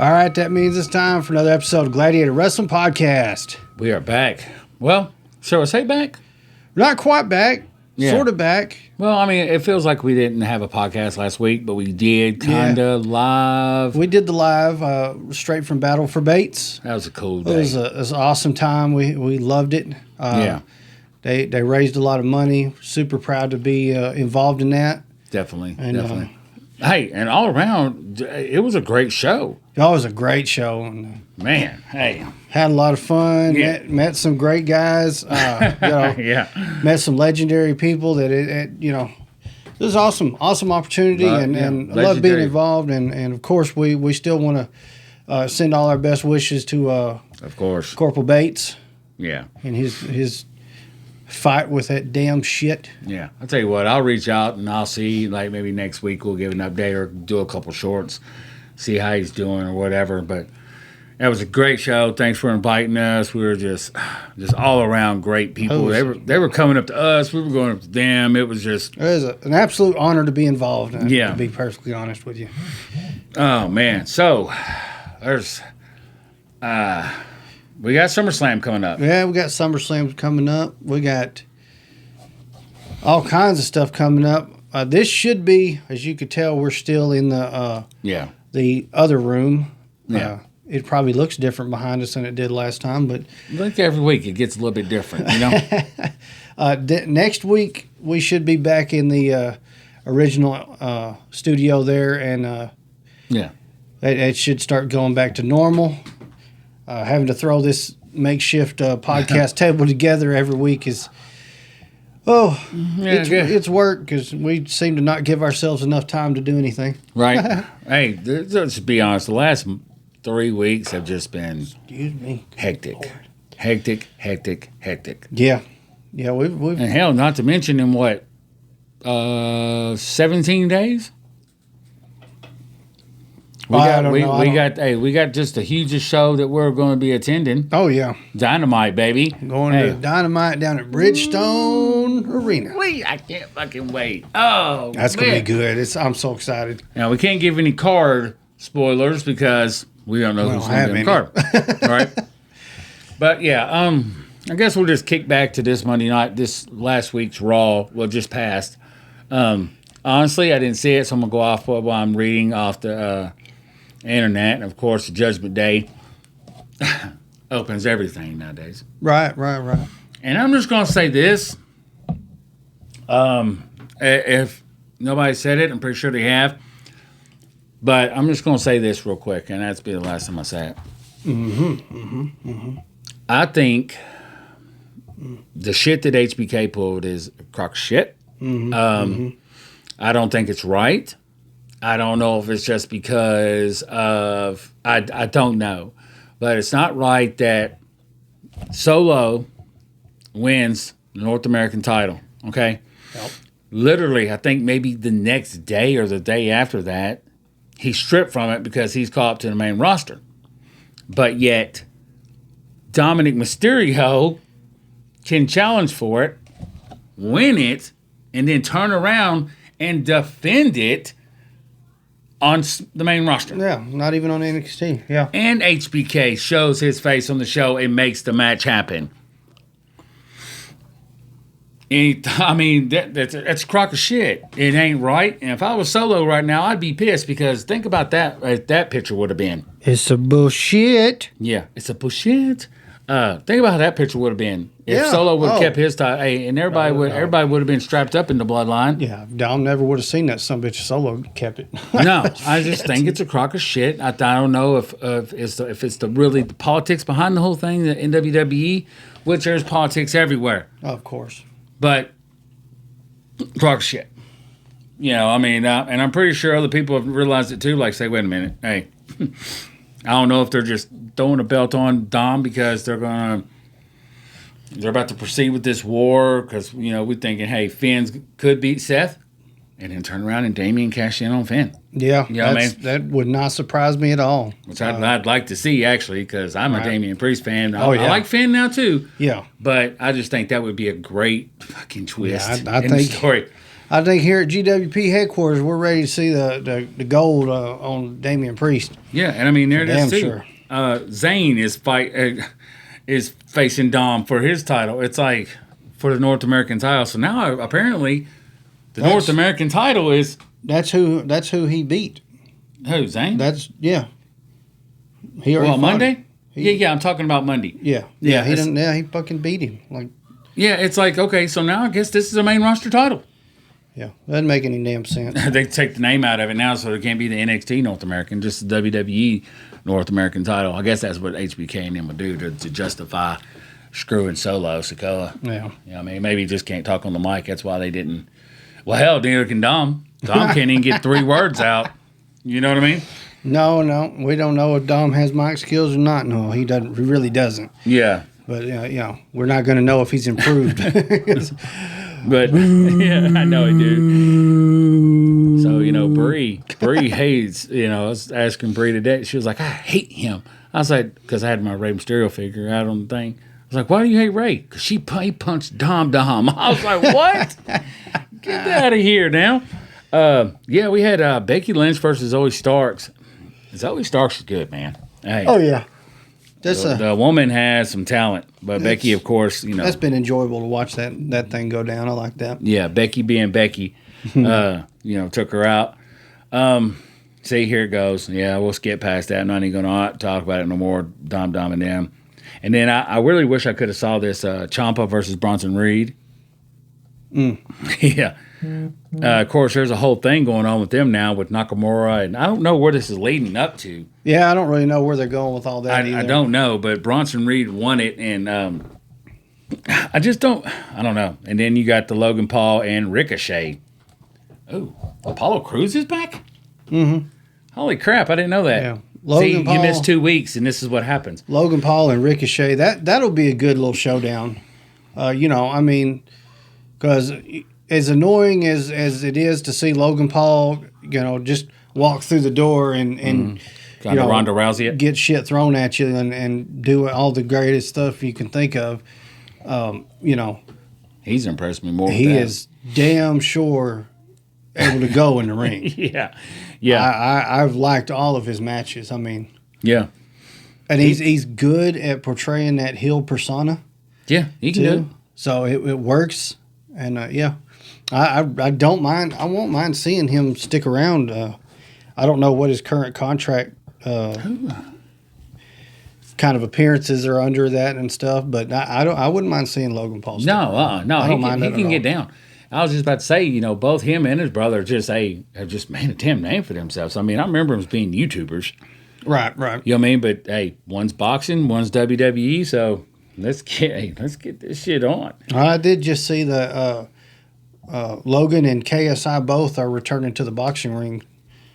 All right, that means it's time for another episode of Gladiator Wrestling Podcast. We are back. Well, shall I say back? Not quite back, sort of back. Well, I mean, it feels like we didn't have a podcast last week, but we did kind of live. We did the live straight from Battle for Bates. That was a cool day. It was an awesome time. We loved it. They raised a lot of money. Super proud to be involved in that. Definitely. Hey, and all around, it was a great show. It was a great show. Man, hey. Had a lot of fun. Yeah. Met some great guys. Met some legendary people that, it was awesome. Awesome opportunity. And I love being involved. And of course, we still want to send all our best wishes to, of course, Corporal Bates. Yeah. And his fight with that damn shit. Yeah. I'll tell you what, I'll reach out and I'll see, like maybe next week we'll give an update or do a couple shorts, see how he's doing or whatever. But it was a great show. Thanks for inviting us. We were just all around great people. They were coming up to us. We were going up to them. It was just... It was an absolute honor to be involved. To be perfectly honest with you. Oh, man. So, there's... we got SummerSlam coming up. Yeah, we got SummerSlam coming up. We got all kinds of stuff coming up. This should be, as you could tell, we're still in the other room. Yeah. It probably looks different behind us than it did last time, but I think every week it gets a little bit different, you know? Next week we should be back in the original studio there, and it should start going back to normal. Having to throw this makeshift podcast table together every week is, it's work because we seem to not give ourselves enough time to do anything. Right. Hey, let's be honest. The last 3 weeks have just been hectic. Yeah. Yeah, we've and hell, not to mention in what, 17 days? We got just the hugest show that we're going to be attending. Oh yeah, Dynamite, baby. Going to Dynamite down at Bridgestone Arena. I can't fucking wait. Oh, that's gonna be good. I'm so excited. Now we can't give any card spoilers because we don't know who's going to be in the card. All right, but yeah, I guess we'll just kick back to this Monday night. This last week's Raw, just passed. Honestly, I didn't see it, so I'm gonna go off while I'm reading off the internet. And of course, the Judgment Day opens everything nowadays. Right. And I'm just going to say this. If nobody said it, I'm pretty sure they have. But I'm just going to say this real quick, and that's be the last time I say it. I think the shit that HBK pulled is a crock of shit. I don't think it's right. I don't know if it's just because of... I don't know. But it's not right that Solo wins the North American title, okay? Yep. Literally, I think maybe the next day or the day after that, he's stripped from it because he's called up to the main roster. But yet, Dominic Mysterio can challenge for it, win it, and then turn around and defend it on the main roster. Yeah, not even on NXT. Yeah. And HBK shows his face on the show and makes the match happen. I mean, that's a crock of shit. It ain't right. And if I was Solo right now, I'd be pissed because think about that. That picture would have been. It's a bullshit. Yeah, it's a bullshit. Think about how that picture would have been if Solo would have kept his title. Hey, and everybody would have been strapped up in the bloodline. Yeah, Dom never would have seen that some bitch. Solo kept it. No, I just think it's a crock of shit. I don't know if it's the politics behind the whole thing in WWE, which there's politics everywhere. Of course, but crock of shit. And I'm pretty sure other people have realized it too. Like, say, wait a minute, hey. I don't know if they're just throwing a belt on Dom because they're about to proceed with this war because, we're thinking, hey, Finn could beat Seth and then turn around and Damian cash in on Finn. Yeah, that would not surprise me at all. Which I'd like to see, actually, because I'm a Damian Priest fan. I like Finn now, too. Yeah. But I just think that would be a great fucking twist in the story. I think here at GWP headquarters, we're ready to see the gold on Damian Priest. Yeah, and I mean there it is too. Sure. Zayn is facing Dom for his title. It's like for the North American title. So now apparently North American title is that's who he beat. Who, Zayn? He already fought Monday. Yeah, I'm talking about Monday. Yeah. He fucking beat him. Like, yeah, it's like, okay, so now I guess this is a main roster title. Yeah, doesn't make any damn sense. They take the name out of it now, so it can't be the NXT North American, just the WWE North American title. I guess that's what HBK and them would do to justify screwing Solo Sikoa. Yeah. I mean, maybe he just can't talk on the mic. That's why they didn't. Well, hell, neither can Dom. Dom can't even get 3 words out. You know what I mean? No, we don't know if Dom has mic skills or not. No, he doesn't. He really doesn't. Yeah. But we're not going to know if he's improved. But yeah, I know he do. So Bree hates. I was asking Bree today. She was like, I hate him. I was like, because I had my Rey Mysterio figure out on the thing. I was like, why do you hate Rey? Because he punched Dom. I was like, what? Get out of here now. Yeah, we had Becky Lynch versus Zoe Starks. Zoe Starks is good, man. Hey, oh yeah. The woman has some talent, but Becky, of course, that's been enjoyable to watch that thing go down. I like that. Yeah, Becky being Becky, took her out. See, here it goes. Yeah, we'll skip past that. I'm not even going to talk about it no more. Dom and them. And then I really wish I could have saw this Ciampa versus Bronson Reed. Yeah. Of course, there's a whole thing going on with them now with Nakamura, and I don't know where this is leading up to. Yeah, I don't really know where they're going with all that either. I don't know, but Bronson Reed won it, and I don't know. And then you got the Logan Paul and Ricochet. Oh, Apollo Crews is back? Mm-hmm. Holy crap, I didn't know that. Yeah. See, Paul, you missed 2 weeks, and this is what happens. Logan Paul and Ricochet, that'll be a good little showdown. Because as annoying as it is to see Logan Paul, just walk through the door and kind of Ronda Rousey it. Get shit thrown at you and do all the greatest stuff you can think of, he's impressed me more. He is damn sure able to go in the ring. Yeah. I've liked all of his matches. I mean, yeah, and he's good at portraying that heel persona. Yeah, he can do it. So it works, and I don't mind. I won't mind seeing him stick around. I don't know what his current contract kind of appearances are under that and stuff, but I wouldn't mind seeing Logan Paul. No. He can get down. I was just about to say, both him and his brother have just made a damn name for themselves. I mean, I remember them as being YouTubers. Right. You know what I mean? But hey, one's boxing, one's WWE, so let's get this shit on. I did just see the Logan and KSI both are returning to the boxing ring.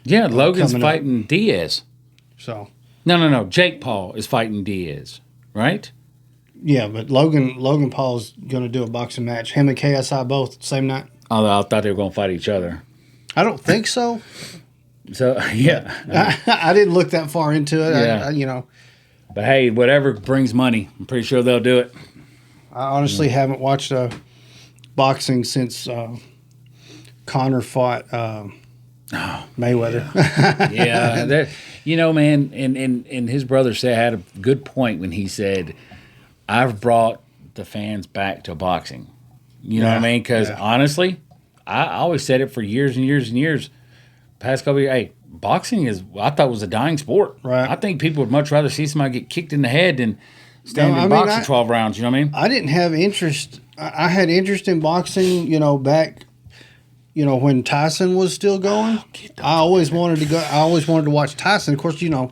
Yeah, Logan's fighting Diaz. So no. Jake Paul is fighting Diaz, right? Yeah, but Logan Paul's going to do a boxing match. Him and KSI both same night. Oh, I thought they were going to fight each other. I don't think so. So yeah, I didn't look that far into it. Yeah. But hey, whatever brings money, I'm pretty sure they'll do it. I honestly haven't watched boxing since Conor fought Mayweather. Yeah, man, and his brother had a good point when he said, I've brought the fans back to boxing. You know what I mean? Because honestly, I always said it for years and years and years. Past couple of years, hey, boxing I thought was a dying sport. Right. I think people would much rather see somebody get kicked in the head than stand in boxing 12 rounds. You know what I mean? I didn't have interest. I had interest in boxing, back, when Tyson was still going. I always wanted to go. I always wanted to watch Tyson. Of course, I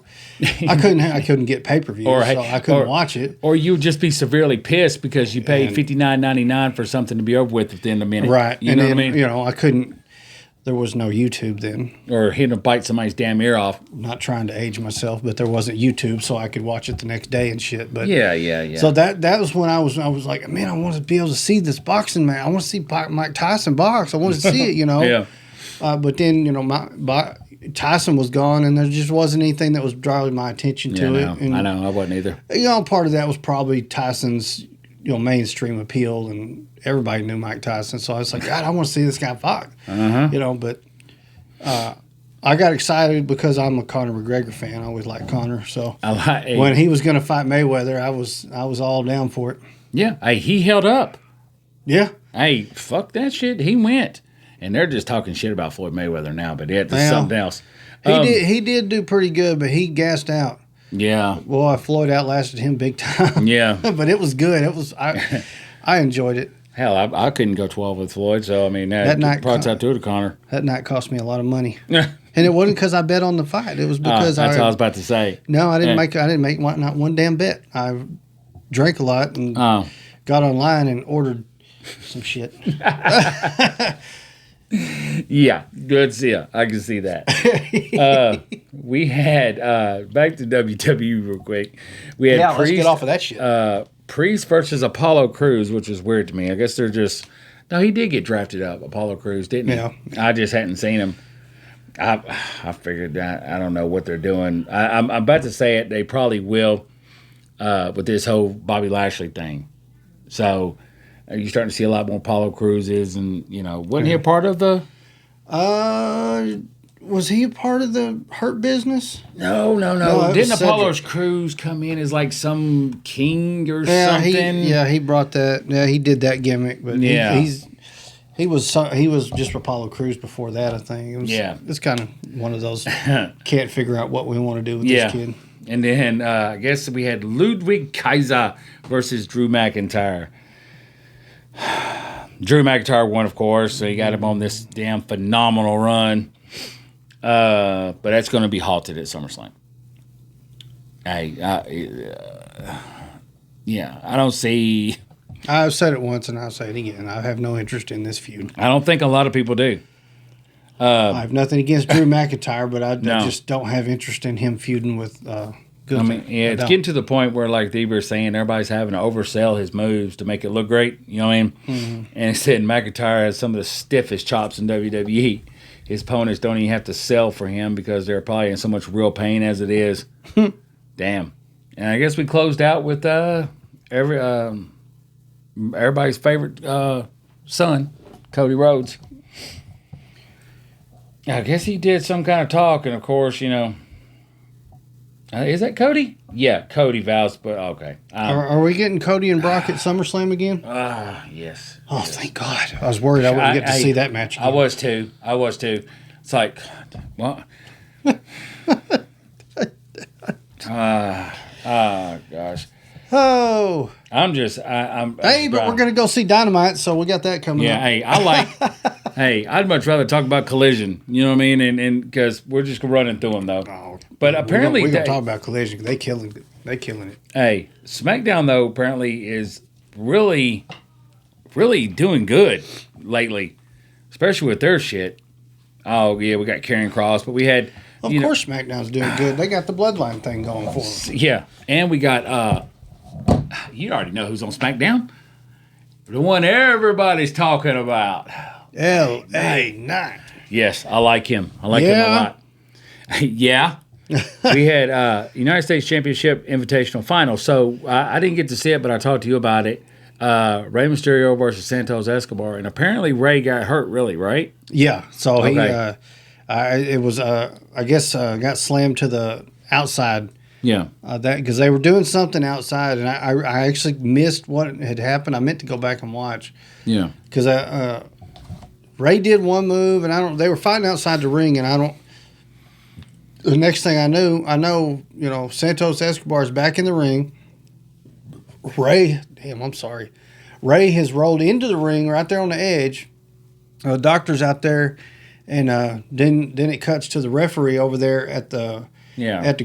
couldn't get pay-per-view, so I couldn't watch it. Or you would just be severely pissed because you paid $59.99 for something to be over with within a minute. Right. You know what I mean? I couldn't. There was no YouTube then. Or hitting to bite somebody's damn ear off. Not trying to age myself, but there wasn't YouTube, so I could watch it the next day and shit. But yeah. So that was when I was like, man, I want to be able to see this boxing man. I want to see Mike Tyson box. I want to see it, Yeah. But then Tyson was gone, and there just wasn't anything that was drawing my attention to it. And, I know. I wasn't either. Part of that was probably Tyson's mainstream appeal, and everybody knew Mike Tyson. So I was like, God, I want to see this guy fight. But I got excited because I'm a Conor McGregor fan. I always liked Conor. So when he was going to fight Mayweather, I was all down for it. Yeah. Hey, he held up. Yeah. Hey, fuck that shit. He went. And they're just talking shit about Floyd Mayweather now, but that's something else. He did do pretty good, but he gassed out. Yeah. Boy, Floyd outlasted him big time. Yeah. But it was good. I enjoyed it. Hell, I couldn't go 12 with Floyd, so I mean that night props out to Connor. That night cost me a lot of money. And it wasn't because I bet on the fight. It was because that's what I was about to say. No, I didn't make not one damn bet. I drank a lot and got online and ordered some shit. Yeah, good to see ya. I can see that. We had back to WWE real quick. We had Priest, let's get off of that shit. Priest versus Apollo Crews, which is weird to me. I guess they're just he did get drafted up, Apollo Crews, didn't he? Yeah. I just hadn't seen him. I figured that I don't know what they're doing. I'm about to say it. They probably will with this whole Bobby Lashley thing. So. You're starting to see a lot more Apollo Cruzes, and wasn't he a part of the? Was he a part of the Hurt Business? No. Didn't Apollo Crews come in as like some king or something? He brought that. Yeah, he did that gimmick, but he was just Apollo Crews before that. I think. It's kind of one of those can't figure out what we want to do with this kid. And then I guess we had Ludwig Kaiser versus Drew McIntyre. Drew McIntyre won, of course, so he got him on this damn phenomenal run. But that's going to be halted at SummerSlam. I don't see... I've said it once and I'll say it again. I have no interest in this feud. I don't think a lot of people do. I have nothing against Drew McIntyre, but I just don't have interest in him feuding with... it's getting to the point where, like Deber's saying, everybody's having to oversell his moves to make it look great. You know what I mean? Mm-hmm. And he said McIntyre has some of the stiffest chops in WWE. His opponents don't even have to sell for him because they're probably in so much real pain as it is. Damn. And I guess we closed out with everybody's favorite son, Cody Rhodes. I guess he did some kind of talk, and of course, is that Cody? Yeah, Cody vows, but okay. Are we getting Cody and Brock at SummerSlam again? Yes. Oh, yes. Thank God. I was worried I wouldn't get to see that match again. I was too. It's like, what? Gosh. Oh. I'm but we're going to go see Dynamite, so we got that coming up. Yeah, I'd much rather talk about Collision, you know what I mean? And because we're just running through them, though. Oh, but apparently... We're going to talk about Collision because they're killing it. Hey, SmackDown, though, apparently is really, really doing good lately, especially with their shit. Oh, yeah, we got Karrion Kross, but we had... Of course SmackDown's doing good. They got the Bloodline thing going for them. Yeah, and we got... you already know who's on SmackDown. The one everybody's talking about. LA Knight. Yes, I like him. I like him a lot. Yeah. We had United States Championship Invitational Final. So I didn't get to see it, but I talked to you about it. Rey Mysterio versus Santos Escobar. And apparently Rey got hurt, really, right? Yeah. So he got slammed to the outside. Yeah. Because they were doing something outside, and I actually missed what had happened. I meant to go back and watch. Yeah. Because Ray did one move, and they were fighting outside the ring, and the next thing I know, Santos Escobar's back in the ring. Ray has rolled into the ring right there on the edge. The doctor's out there, and then it cuts to the referee over there at the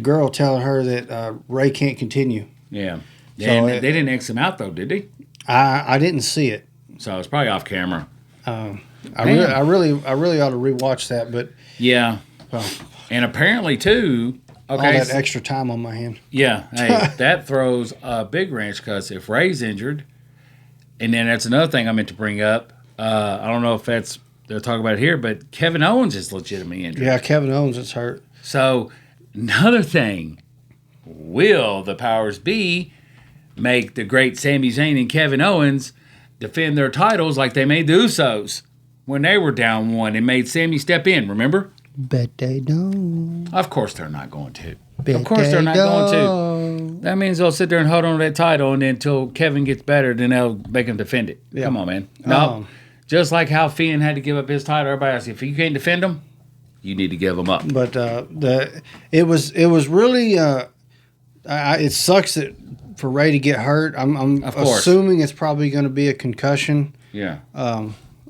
girl telling her that Ray can't continue. Yeah. So they didn't X him out, though, did they? I didn't see it. So it's probably off camera. I really ought to rewatch that, but yeah. And apparently too, all that extra time on my hand. Yeah, hey, that throws a big wrench because if Ray's injured, and then that's another thing I meant to bring up. I don't know if they're talking about it here, but Kevin Owens is legitimately injured. Yeah, Kevin Owens is hurt. So another thing, will the powers be make the great Sami Zayn and Kevin Owens defend their titles like they made the Usos when they were down one and made Sami step in, remember? Bet they don't. Of course they're not going to. Bet Of course they're not going don't. to. That means they'll sit there and hold on to that title, and then until Kevin gets better, then they'll make him defend it. Yeah. Come on, man. No. Just like how Finn had to give up his title, everybody else, if you can't defend him, you need to give him up. But it was really it sucks that for Ray to get hurt. I'm assuming it's probably going to be a concussion. Yeah.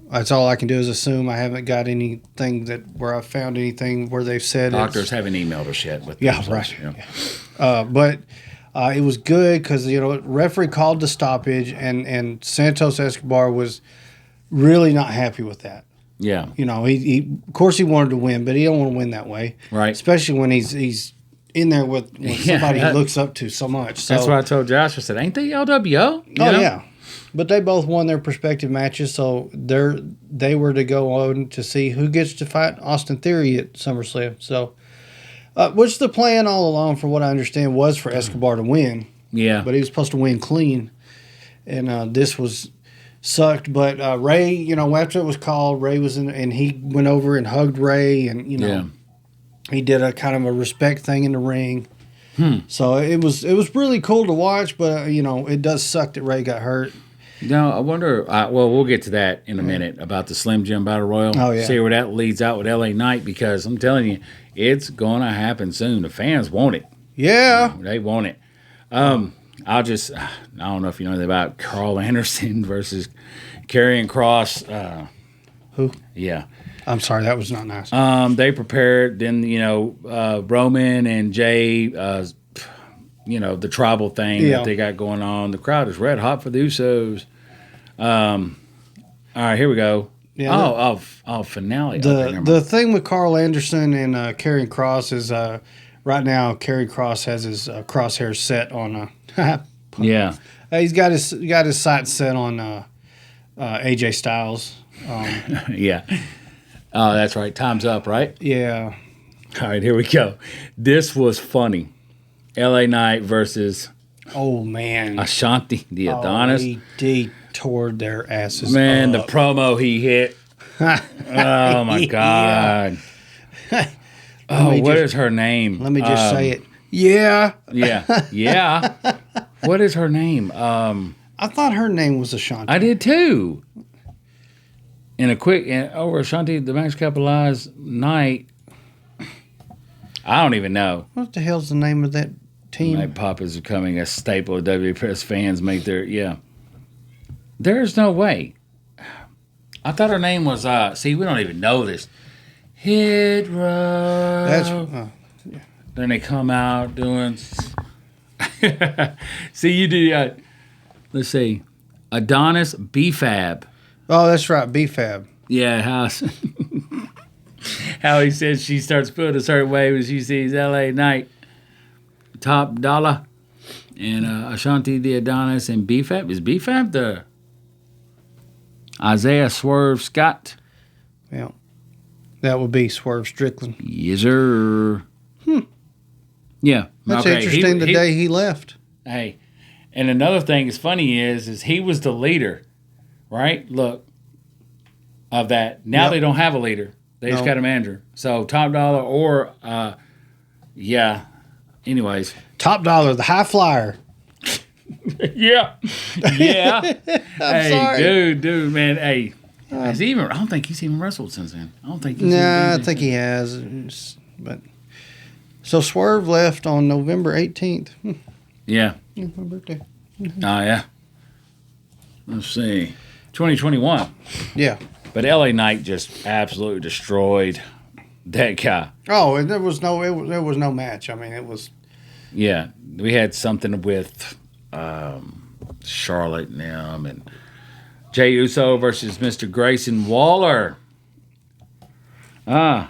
That's all I can do is assume. I haven't got anything where I found anything where they've said doctors haven't emailed us yet with right. Yeah. But it was good because referee called the stoppage and Santos Escobar was really not happy with that. Yeah. He of course he wanted to win, but he don't want to win that way. Right. Especially when he's in there with somebody he looks up to so much. So, that's what I told Josh. I said, ain't they LWO? Yeah. But they both won their respective matches, so they were to go on to see who gets to fight Austin Theory at SummerSlam. So, which the plan all along, for what I understand, was for Escobar to win. Yeah. But he was supposed to win clean, and this was sucked. But Ray, after it was called, Ray was in, and he went over and hugged Ray, and he did a kind of a respect thing in the ring. So it was really cool to watch, but it does suck that Ray got hurt. No, I wonder. We'll get to that in a minute about the Slim Jim Battle Royal. Oh, yeah. See where that leads out with LA Knight, because I'm telling you, it's going to happen soon. The fans want it. Yeah. They want it. I don't know if you know anything about Carl Anderson versus Karrion Kross. Who? Yeah. I'm sorry, that was not nice. They prepared. Then Roman and Jay. The tribal thing that they got going on. The crowd is red hot for the Usos. All right, here we go. Yeah, finale. The thing with Carl Anderson and Karrion Kross is right now Karrion Kross has his crosshairs set on. Yeah, he's got his sights set on AJ Styles. Yeah. Oh, that's right. Time's up, right? Yeah. All right, here we go. This was funny. LA Knight versus Ashanti, the Adonis. He tore their asses Man, up. the promo he hit. Oh, my God. What is her name? Let me just say it. Yeah. Yeah. What is her name? I thought her name was Ashanti. I did, too. Over Ashanti, the Max Capitalized Knight. I don't even know. What the hell's the name of that team? Night Pop is becoming a staple of WPS fans make their, There's no way. I thought her name was, we don't even know this. Hit Row. Yeah. Then they come out doing, see, you do, let's see, Adonis B-Fab. Oh, that's right, B-Fab. Yeah, how he says she starts feeling a certain way when she sees LA Knight, Top Dollar, and Ashanti the Adonis, and B-Fab. Is B-Fab the Isaiah Swerve Scott? Yeah. That would be Swerve Strickland. Yes, sir. Yeah. That's interesting the day he left. Hey, and another thing that's funny is he was the leader, right? Look, of that. Now they don't have a leader. They just got a manager. So Top Dollar or, anyways. Top Dollar, the high flyer. Yeah. I'm sorry. Dude, man. Hey, I don't think he's even wrestled since then. I think he has. But so Swerve left on November 18th. Yeah. My birthday. Oh, yeah. Let's see. 2021. Yeah. But LA Knight just absolutely destroyed that guy. Oh, and there was no match. I mean, it was. Yeah, we had something with Charlotte and them, and Jey Uso versus Mr. Grayson Waller. I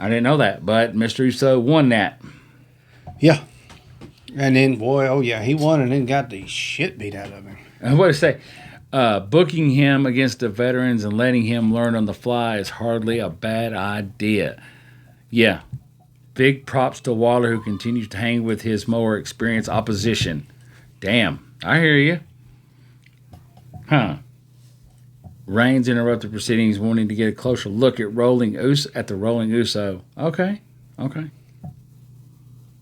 didn't know that, but Mr. Uso won that. Yeah. And then, he won and then got the shit beat out of him. And what to say? Booking him against the veterans and letting him learn on the fly is hardly a bad idea. Yeah. Big props to Waller, who continues to hang with his more experienced opposition. Damn. I hear you. Huh. Reigns interrupted proceedings, wanting to get a closer look at the Rolling Uso. Okay.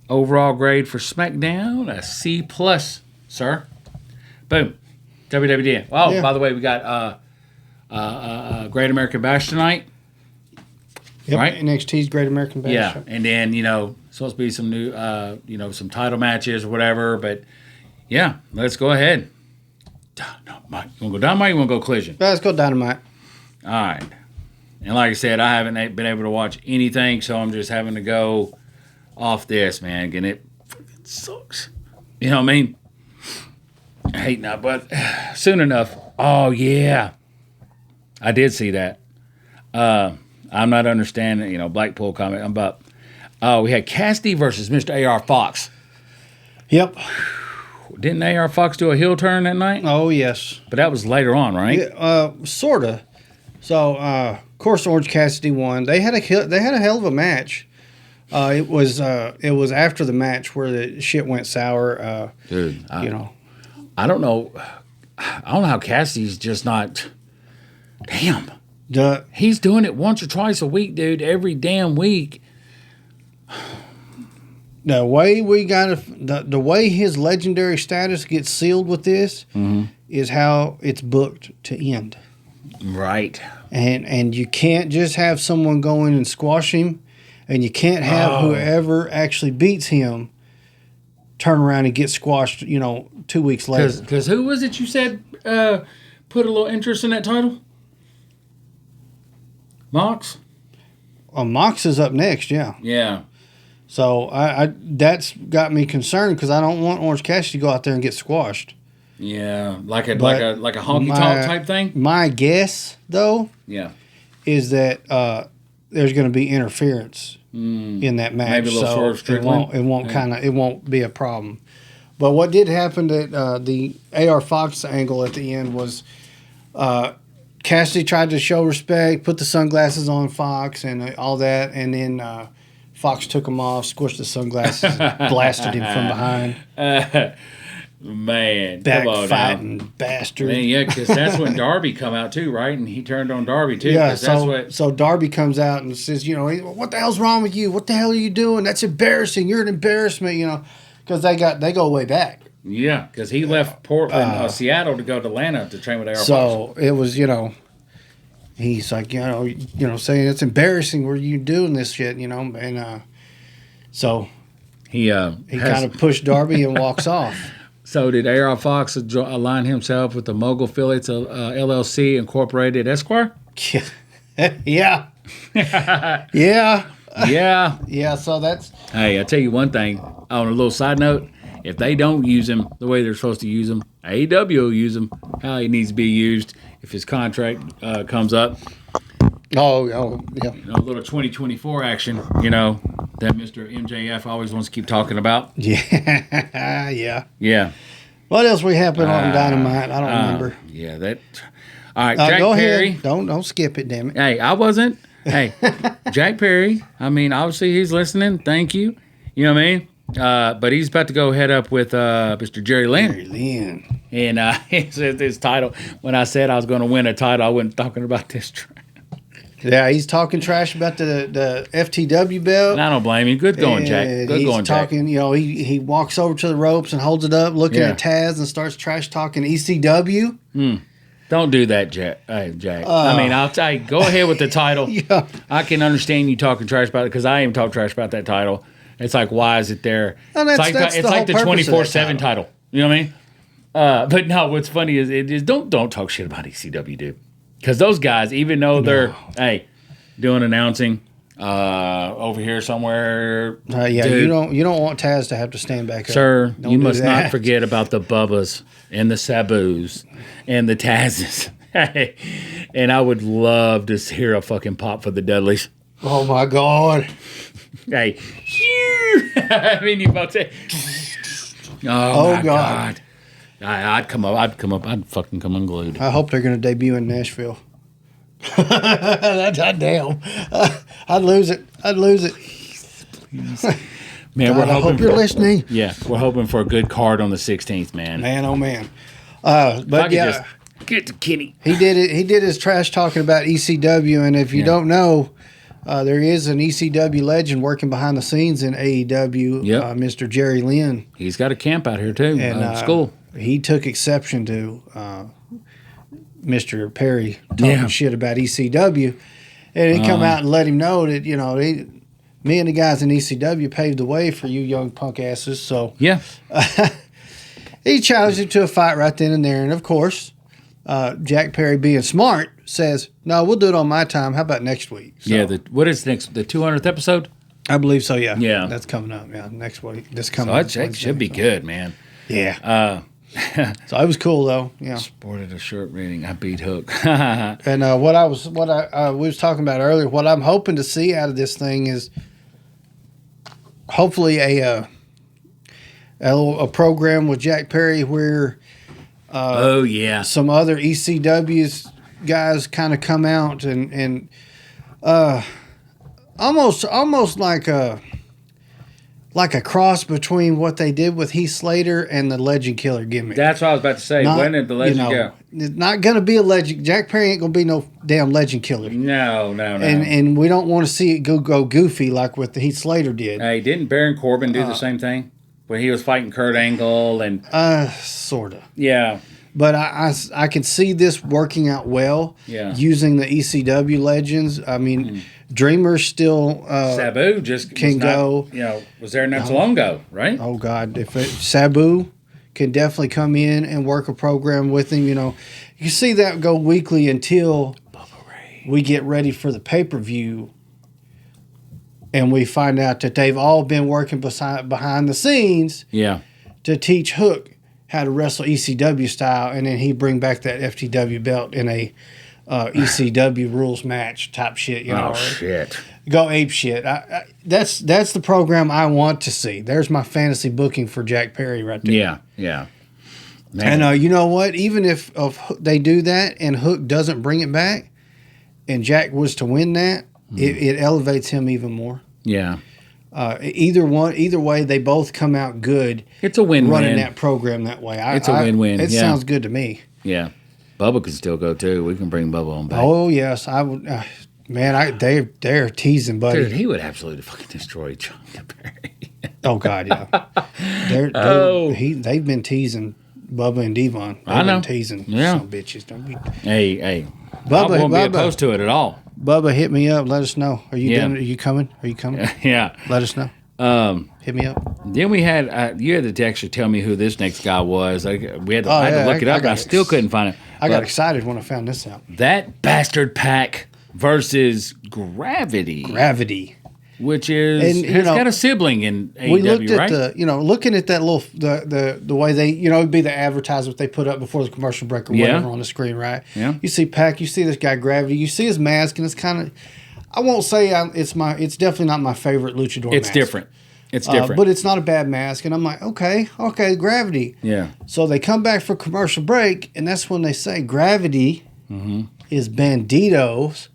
Overall grade for SmackDown, a C+, sir. Boom. WWD. Oh, yeah. By the way, we got Great American Bash tonight. Yep, right? NXT's Great American Bash. Yeah, and then, supposed to be some new, some title matches or whatever. But, yeah, let's go ahead. Dynamite. You want to go Dynamite or you want to go Collision? Let's go Dynamite. All right. And like I said, I haven't been able to watch anything, so I'm just having to go off this, man. And it freaking sucks. You know what I mean? I hate not, but soon enough. Oh, yeah. I did see that. I'm not understanding, Blackpool comment. We had Cassidy versus Mr. A.R. Fox. Yep. Didn't A.R. Fox do a heel turn that night? Oh, yes. But that was later on, right? Yeah, sort of. So, of course, Orange Cassidy won. They had a hell of a match. It was after the match where the shit went sour. Dude, I don't know. I don't know how Cassidy's just not. Damn. He's doing it once or twice a week, dude. Every damn week. The way the way his legendary status gets sealed with this is how it's booked to end. Right. And you can't just have someone go in and squash him, and you can't have whoever actually beats him turn around and get squashed, 2 weeks later. Because who was it you said put a little interest in that title? Mox? Mox is up next, yeah. Yeah. So I that's got me concerned because I don't want Orange Cassidy to go out there and get squashed. Yeah, like a honky tonk type thing. My guess, though, is that there's going to be interference in that match. Maybe a little so it won't be a problem. But what did happen at the A.R. Fox angle at the end was Cassidy tried to show respect, put the sunglasses on Fox and all that, and then Fox took them off, squished the sunglasses, blasted him from behind. Man, backfighting bastard. Man, yeah, because that's when Darby come out too, right? And he turned on Darby too. Yeah, so Darby comes out and says, what the hell's wrong with you? What the hell are you doing? That's embarrassing. You're an embarrassment, because they go way back. Yeah, because he left Portland, Seattle to go to Atlanta to train with AR Fox. So it was, he's like, saying it's embarrassing where you doing this shit, and so he kind of pushed Darby and walks off. So did AR Fox align himself with the Mogul Affiliates LLC Incorporated Esquire? Yeah. Yeah. Yeah, so that's... Hey, I'll tell you one thing. On a little side note, if they don't use him the way they're supposed to use him, AEW will use him how he needs to be used if his contract comes up. Oh, yeah. A little 2024 action, that Mr. MJF always wants to keep talking about. Yeah. Yeah. What else happened on Dynamite? I don't remember. Yeah, that... All right, Jack go Perry. Ahead. Don't skip it, damn it. Hey, I wasn't. Hey, Jack Perry. I mean, obviously he's listening. Thank you. You know what I mean? But he's about to go head up with Mr. Jerry Lynn. Jerry Lynn. And he said his title. When I said I was going to win a title, I wasn't talking about this. Yeah, he's talking trash about the FTW belt. And I don't blame you. Good going, Jack. Good going, Jack. He walks over to the ropes and holds it up, looking at Taz, and starts trash talking ECW. Don't do that, Jack. Hey, Jack. I mean, I'll tell you, go ahead with the title. Yeah. I can understand you talking trash about it because I even talk trash about that title. It's like, why is it there? And it's like the 24/7 title. You know what I mean? But no, what's funny is don't talk shit about ECW, dude. Because those guys, even though they're doing announcing over here somewhere, dude, you don't want Taz to have to stand back up. Sir, you must not forget about the Bubbas and the Sabus and the Tazes. And I would love to hear a fucking pop for the Dudleys. Oh my God! Hey, I mean, you about to say, oh my God. I'd fucking come unglued. I hope they're going to debut in Nashville. Damn. I'd lose it. Please. Man, God, I hope you're listening. Yeah, we're hoping for a good card on the 16th, man. Man, oh man. But yeah, just get to Kenny. he did it. He did his trash talking about ECW, and if you don't know, there is an ECW legend working behind the scenes in AEW. Yep. Mr. Jerry Lynn. He's got a camp out here too. And school. He took exception to Mr. Perry talking shit about ECW, and he come out and let him know that me and the guys in ECW paved the way for you young punk asses. So yeah, he challenged him to a fight right then and there, and of course, Jack Perry, being smart, says, "No, we'll do it on my time. How about next week?" So, what is next? The 200th episode? I believe so. Yeah, yeah, that's coming up. Yeah, next week. This coming. So that should be good, man. Yeah. So it was cool though. Yeah. Sported a shirt reading I beat Hook. And we was talking about earlier, what I'm hoping to see out of this thing is hopefully a program with Jack Perry where some other ECW's guys kind of come out and almost like a cross between what they did with Heath Slater and the Legend Killer gimmick. That's what I was about to say. When did the Legend go? It's not going to be a legend. Jack Perry ain't going to be no damn Legend Killer. No. And we don't want to see it go goofy like what the Heath Slater did. Hey, didn't Baron Corbin do the same thing? When he was fighting Kurt Angle and... Sort of. Yeah. But I can see this working out well using the ECW legends. I mean... Dreamer still Sabu just can go. Was there not so long ago, right? Oh God, Sabu can definitely come in and work a program with him. You see that go weekly until we get ready for the pay-per-view, and we find out that they've all been working behind the scenes. Yeah. To teach Hook how to wrestle ECW style, and then he bring back that FTW belt in a ECW rules match type shit, Oh shit! Go ape shit. That's the program I want to see. There's my fantasy booking for Jack Perry right there. Yeah. Man. And you know what? Even if they do that and Hook doesn't bring it back, and Jack was to win that, it elevates him even more. Yeah. Either way, they both come out good. It's a win-win. Running that program that way. It's a win-win. It sounds good to me. Yeah. Bubba can still go too. We can bring Bubba on back. Oh yes, I would. Man, they're teasing, buddy. Dude, he would absolutely fucking destroy John Perry. Oh God, yeah. They've been teasing Bubba and Devon. I know. Been teasing some bitches. Don't be. Hey. Bubba won't be opposed to it at all. Bubba, hit me up. Let us know. Are you done? Are you coming? Yeah. Let us know. Hit me up. Then we had you had to actually tell me who this next guy was. I had to look it up. I still couldn't find it. I got excited when I found this out. That Bastard Pack versus Gravity, which is has got a sibling in AEW, we looked at right? looking at that little the way they it'd be the advertisement they put up before the commercial break or whatever on the screen, right? Yeah. You see Pack, you see this guy Gravity, you see his mask, and it's kind of. I won't say it's definitely not my favorite luchador mask. It's different. But it's not a bad mask. And I'm like, okay, Gravity. Yeah. So they come back for commercial break, and that's when they say Gravity is Bandito's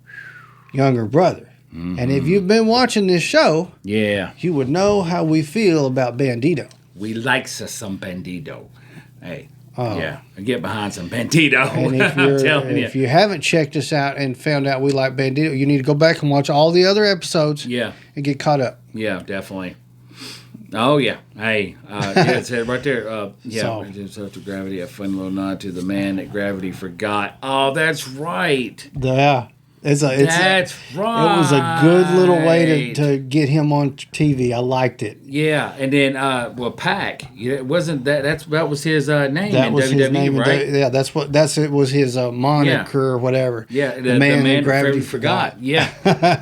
younger brother. Mm-hmm. And if you've been watching this show, you would know how we feel about Bandito. We like some Bandito. Hey. I get behind some Bandito. And if you haven't checked us out and found out we like Bandito, you need to go back and watch all the other episodes. Yeah. And get caught up. Yeah, definitely. Oh, yeah. Hey, it said right there. Just after Gravity, a fun little nod to the man that Gravity forgot. Oh, that's right. Yeah. That's right. It was a good little way to get him on TV. I liked it. Yeah, and then Pac. It wasn't that was his name that was in WWE, his name, right? it was his moniker or whatever. Yeah, the man that Gravity forgot. Yeah,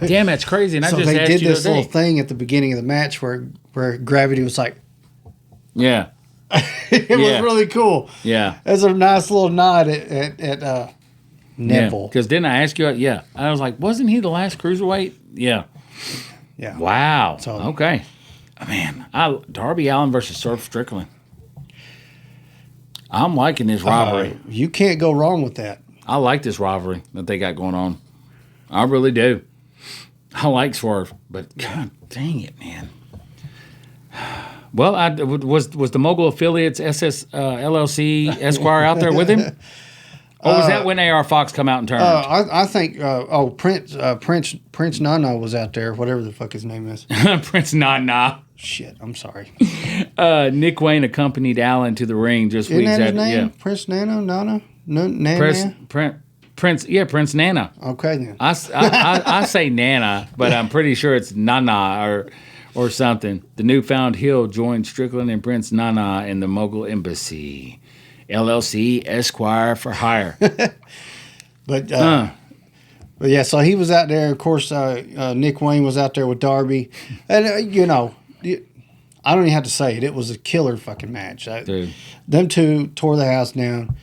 damn, that's crazy. And so I just they asked did you this little thing at the beginning of the match where Gravity was like, yeah, it was really cool. Yeah, it's a nice little nod at Neville. Because didn't I ask you? Yeah, I was like, wasn't he the last cruiserweight? Yeah. Wow. So, okay. Man, Darby Allin versus Swerve Strickland. I'm liking this rivalry. You can't go wrong with that. I like this rivalry that they got going on. I really do. I like Swerve, but God dang it, man. Well, was the Mogul Affiliates SS LLC Esquire out there with him? Or was that when AR Fox come out and turned? I think Prince Nana was out there, whatever the fuck his name is. Prince Nana. Shit, I'm sorry. Nick Wayne accompanied Allen to the ring just Isn't weeks that his after. name? Yeah. Prince Nana? Nana? Prince Nana. Okay then. I say Nana, but I'm pretty sure it's Nana or something. The newfound heel joined Strickland and Prince Nana in the Mogul Embassy. LLC Esquire for hire. But yeah, so he was out there. Of course, Nick Wayne was out there with Darby. And, I don't even have to say it. It was a killer fucking match. Dude. Them two tore the house down.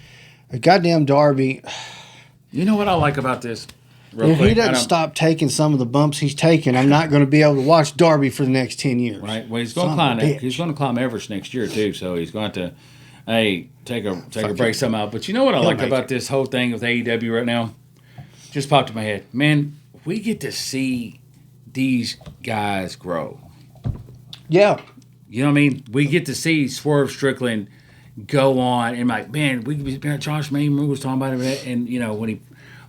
Goddamn Darby. You know what I like about this? If he doesn't stop taking some of the bumps he's taking, I'm not going to be able to watch Darby for the next 10 years. Right. Well, he's going to climb. He's going to climb Everest next year too. So he's going to, take a break somehow. But you know what I like about this whole thing with AEW right now? Just popped in my head, man. We get to see these guys grow. Yeah. You know what I mean? We get to see Swerve Strickland go on and man, Josh Mayman was talking about it, and when he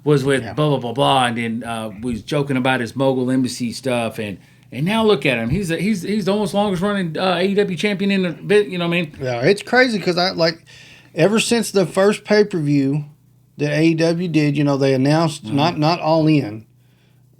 was with blah blah blah blah, and then was joking about his Mogul Embassy stuff, and now look at him. He's the almost longest running AEW champion in the bit. You know what I mean? Yeah, it's crazy because ever since the first pay-per-view that AEW did, they announced not All In,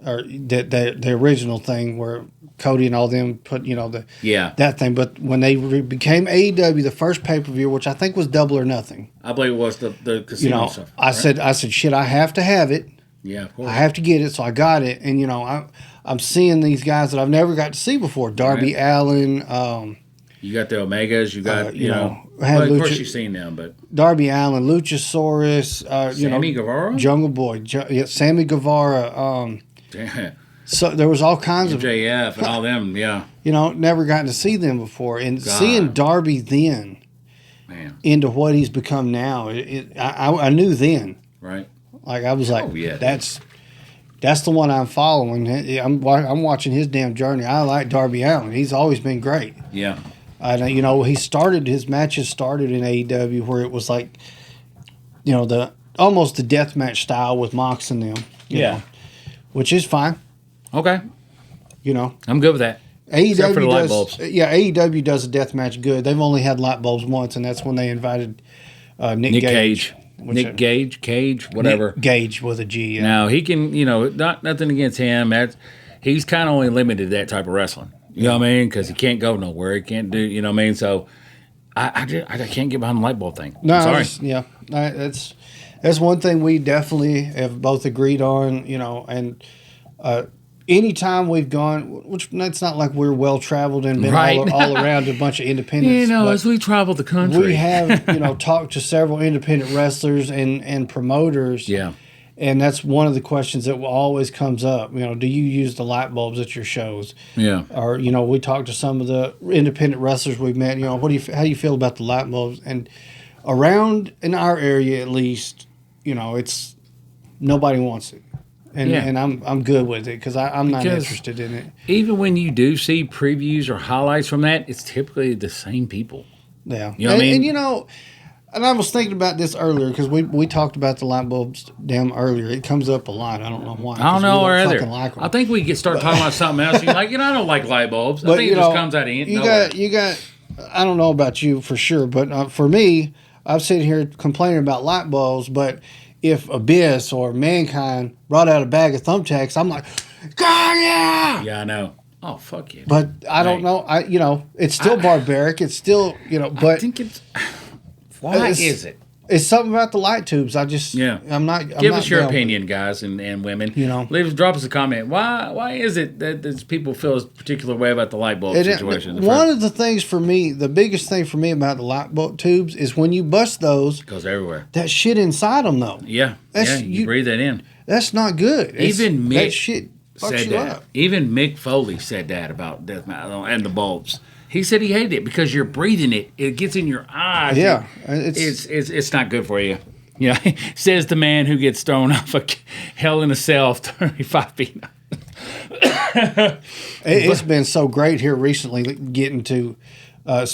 or the original thing where Cody and all them put that thing. But when they became AEW, the first pay-per-view, which I think was Double or Nothing, I believe it was the casino stuff. I said shit, I have to have it. Yeah, of course. I have to get it, so I got it, and I'm seeing these guys that I've never got to see before. Darby Allin. You got the Omegas. You got well, of course you've seen them, but Darby Allin, Luchasaurus. Sammy Guevara, Jungle Boy, Sammy Guevara. So there was all kinds of MJF and all them. Yeah, never gotten to see them before, and seeing Darby then, man, into what he's become now. I knew then, right? Like I was like, that's the one I'm following. I'm watching his damn journey. I like Darby Allin. He's always been great. Yeah. His matches started in AEW where it was like, almost the deathmatch style with Mox and them. You know, which is fine. Okay. I'm good with that. AEW Except for the light does, bulbs. Yeah, AEW does a deathmatch good. They've only had light bulbs once, and that's when they invited Nick Gage. Cage, whatever. Nick Gage with a G. Yeah. Now, he can, nothing against him. He's kind of only limited to that type of wrestling. You know what I mean? Because he can't go nowhere. He can't do, you know what I mean? So, I can't get behind the light bulb thing. No, I'm sorry. That's one thing we definitely have both agreed on, and anytime we've gone, which it's not like we're well traveled and been all around a bunch of independents. As we travel the country, we have talked to several independent wrestlers and promoters. Yeah, and that's one of the questions that always comes up. Do you use the light bulbs at your shows? Yeah, or we talked to some of the independent wrestlers we've met. How do you feel about the light bulbs? And around in our area, at least, it's nobody wants it. And I'm good with it because I'm not interested in it. Even when you do see previews or highlights from that, it's typically the same people. Yeah. You know what I mean? And I was thinking about this earlier because we talked about the light bulbs earlier. It comes up a lot. I don't know why. I don't know either. Like I think we start talking about something else. You're like, I don't like light bulbs. I think it just comes out of nowhere. You got. I don't know about you for sure, but for me, I'm sitting here complaining about light bulbs, but if Abyss or Mankind brought out a bag of thumbtacks, I'm like, God, yeah! Yeah, I know. Oh, fuck you. But I don't know. It's still barbaric. It's still, but... I think it's... Why is it? It's something about the light tubes. I'm not... Give us your opinion, guys and women. Drop us a comment. Why is it that people feel a particular way about the light bulb situation? One of the things for me, the biggest thing for me about the light bulb tubes is when you bust those... It goes everywhere. That shit inside them, though. Yeah. You breathe that in. That's not good. Even Mick that shit fucks said you that. up. Even Mick Foley said that about death metal and the bulbs. He said he hated it because you're breathing it. It gets in your eyes. Yeah. It's not good for you. Says the man who gets thrown off a Hell in a Cell 35 feet. It's been so great here recently getting to